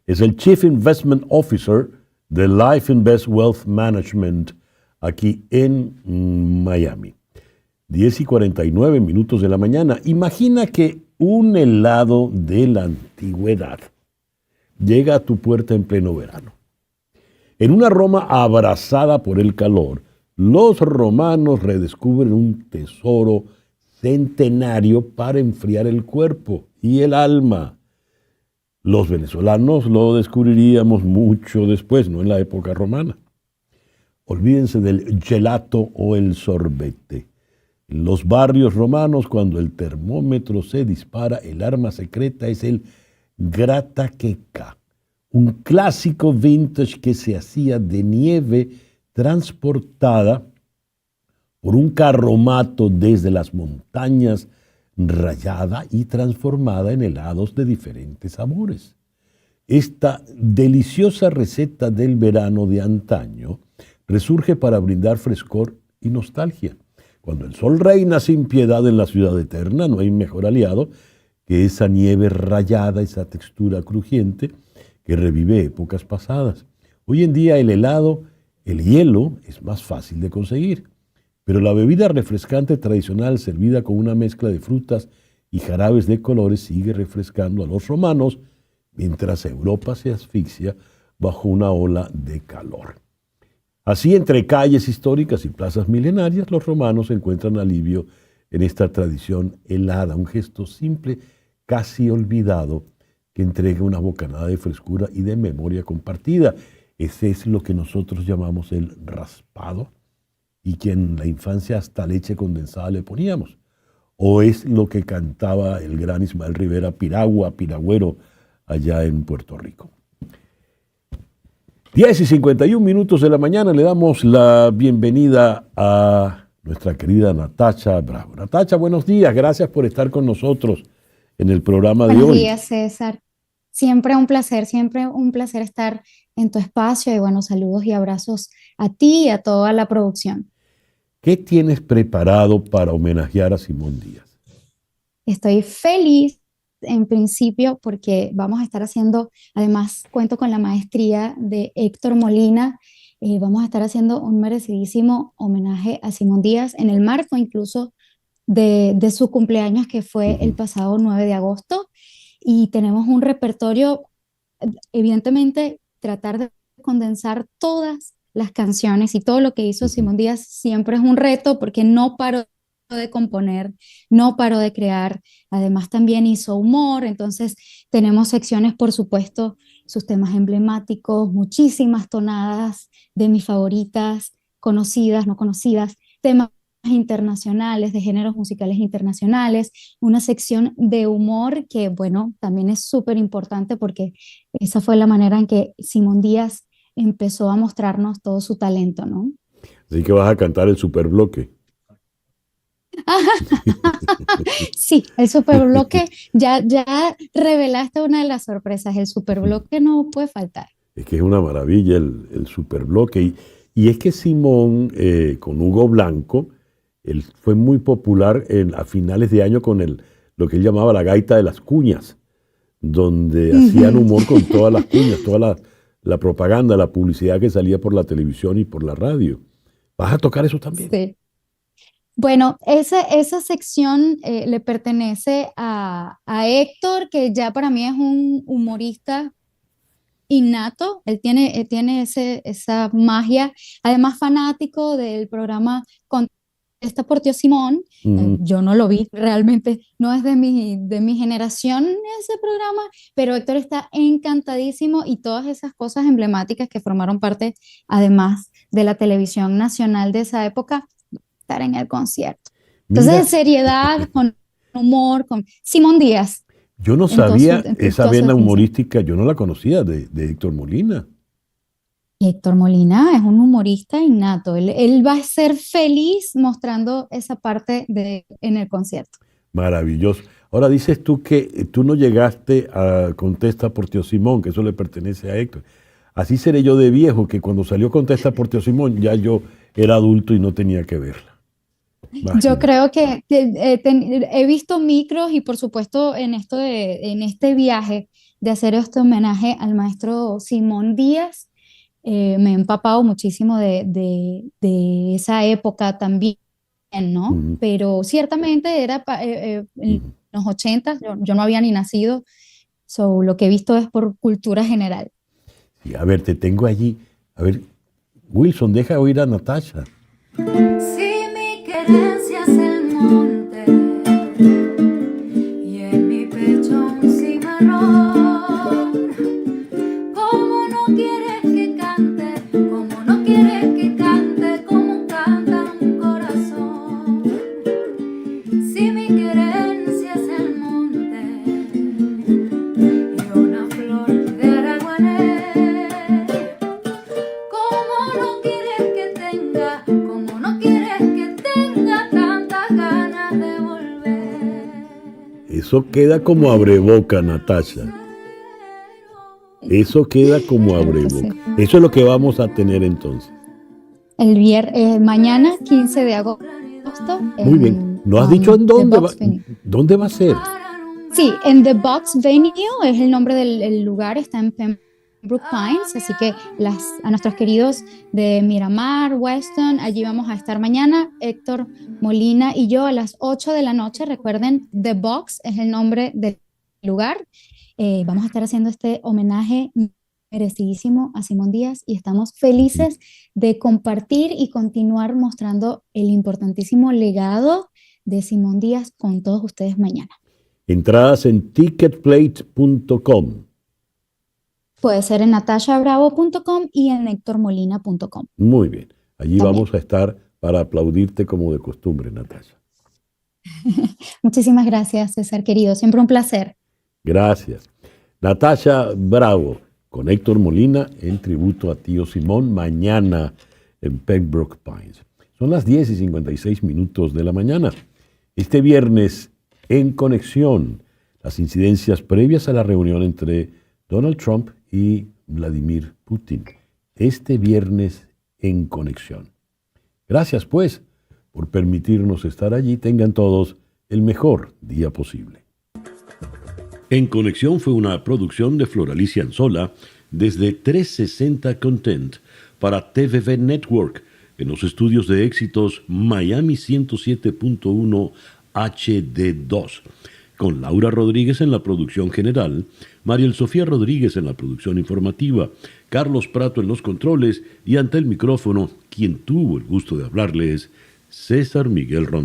es el Chief Investment Officer de Life Invest Wealth Management aquí en Miami. 10:49 de la mañana. Imagina que un helado de la antigüedad llega a tu puerta en pleno verano. En una Roma abrazada por el calor, los romanos redescubren un tesoro centenario para enfriar el cuerpo y el alma. Los venezolanos lo descubriríamos mucho después, no en la época romana. Olvídense del gelato o el sorbete. En los barrios romanos, cuando el termómetro se dispara, el arma secreta es el grataqueca, un clásico vintage que se hacía de nieve transportada por un carromato desde las montañas, rallada y transformada en helados de diferentes sabores. Esta deliciosa receta del verano de antaño resurge para brindar frescor y nostalgia. Cuando el sol reina sin piedad en la ciudad eterna, no hay mejor aliado que esa nieve rallada, esa textura crujiente que revive épocas pasadas. Hoy en día el hielo es más fácil de conseguir. Pero la bebida refrescante tradicional servida con una mezcla de frutas y jarabes de colores sigue refrescando a los romanos mientras Europa se asfixia bajo una ola de calor. Así, entre calles históricas y plazas milenarias, los romanos encuentran alivio en esta tradición helada, un gesto simple, casi olvidado, que entrega una bocanada de frescura y de memoria compartida. Ese es lo que nosotros llamamos el raspado, y que en la infancia hasta leche condensada le poníamos. O es lo que cantaba el gran Ismael Rivera, piragua, piragüero, allá en Puerto Rico. 10:51 de la mañana, le damos la bienvenida a nuestra querida Natacha Bravo. Natacha, buenos días, gracias por estar con nosotros en el programa de hoy. Buenos días, César. Siempre un placer estar en tu espacio y bueno, saludos y abrazos a ti y a toda la producción. ¿Qué tienes preparado para homenajear a Simón Díaz? Estoy feliz en principio porque vamos a estar haciendo, además cuento con la maestría de Héctor Molina, vamos a estar haciendo un merecidísimo homenaje a Simón Díaz en el marco incluso de su cumpleaños que fue el pasado 9 de agosto y tenemos un repertorio, evidentemente tratar de condensar todas las canciones y todo lo que hizo Simón Díaz siempre es un reto porque no paró de componer, no paró de crear, además también hizo humor, entonces tenemos secciones, por supuesto, sus temas emblemáticos, muchísimas tonadas de mis favoritas, conocidas, no conocidas, temas internacionales, de géneros musicales internacionales, una sección de humor que, bueno, también es súper importante porque esa fue la manera en que Simón Díaz empezó a mostrarnos todo su talento, ¿no? Así que vas a cantar el superbloque. Sí, el superbloque, ya revelaste una de las sorpresas, el superbloque no puede faltar. Es que es una maravilla el superbloque. Y es que Simón, con Hugo Blanco, él fue muy popular a finales de año con lo que él llamaba la gaita de las cuñas, donde hacían humor con todas las cuñas, toda la propaganda, la publicidad que salía por la televisión y por la radio. ¿Vas a tocar eso también? Sí. Bueno, esa sección le pertenece a Héctor, que ya para mí es un humorista innato. Él tiene esa magia, además fanático del programa Contesta por Tío Simón. Yo no lo vi, realmente no es de mi generación ese programa, pero Héctor está encantadísimo y todas esas cosas emblemáticas que formaron parte, además de la televisión nacional de esa época, estar en el concierto. Entonces, Mira, seriedad, con humor, con Simón Díaz. yo no Entonces, sabía en esa toda su vena definición. humorística, yo no la conocía de Héctor Molina. Héctor Molina es un humorista innato. Él va a ser feliz mostrando esa parte en el concierto. Maravilloso. Ahora dices tú que tú no llegaste a Contesta por Tío Simón, que eso le pertenece a Héctor. Así seré yo de viejo, que cuando salió Contesta por Tío Simón ya yo era adulto y no tenía que verla. Yo Imagínate. creo que he visto micros y por supuesto en este viaje de hacer este homenaje al maestro Simón Díaz, me he empapado muchísimo de esa época también, ¿no? Ujú, Pero ciertamente era en ujú. los 80, yo no había ni nacido, so, lo que he visto es por cultura general. Sí, a ver, te tengo allí. A ver, Wilson, deja oír a Natasha. Si mi querencia es el monte y en mi pecho un cimarrón, ¿cómo no quieres que cante? ¿Cómo no quieres que cante como canta un corazón? Si mi querencia es el monte y una flor de araguanés, ¿cómo no quieres que tenga? ¿Cómo no quieres que tenga tantas ganas de volver? Eso queda como abreboca, Natasha. Eso queda como Sí. abreboca. Eso es lo que vamos a tener entonces. Mañana, 15 de agosto. Muy bien. ¿No has dicho en The dónde Box Venue. dónde va a ser? Sí, en The Box Venue es el nombre del lugar, está en Pembroke Pines, así que a nuestros queridos de Miramar, Weston, allí vamos a estar mañana, Héctor Molina y yo a las 8 de la noche. Recuerden, The Box es el nombre del lugar. Vamos a estar haciendo este homenaje merecidísimo a Simón Díaz y estamos felices de compartir y continuar mostrando el importantísimo legado de Simón Díaz con todos ustedes mañana. Entradas en ticketplate.com. Puede ser en natashabravo.com y en hectormolina.com. Muy bien. Allí También. vamos a estar para aplaudirte como de costumbre, Natasha. Muchísimas gracias, César querido. Siempre un placer. Gracias. Natasha Bravo con Héctor Molina en tributo a Tío Simón mañana en Pembroke Pines. Son las 10:56 de la mañana. Este viernes, en conexión, las incidencias previas a la reunión entre Donald Trump y Vladimir Putin. Este viernes, en conexión. Gracias, pues, por permitirnos estar allí. Tengan todos el mejor día posible. En Conexión fue una producción de Floralicia Anzola desde 360 Content para TVV Network en los estudios de éxitos Miami 107.1 HD2, con Laura Rodríguez en la producción general, Mariel Sofía Rodríguez en la producción informativa, Carlos Prato en los controles y ante el micrófono, quien tuvo el gusto de hablarles, César Miguel Rondón.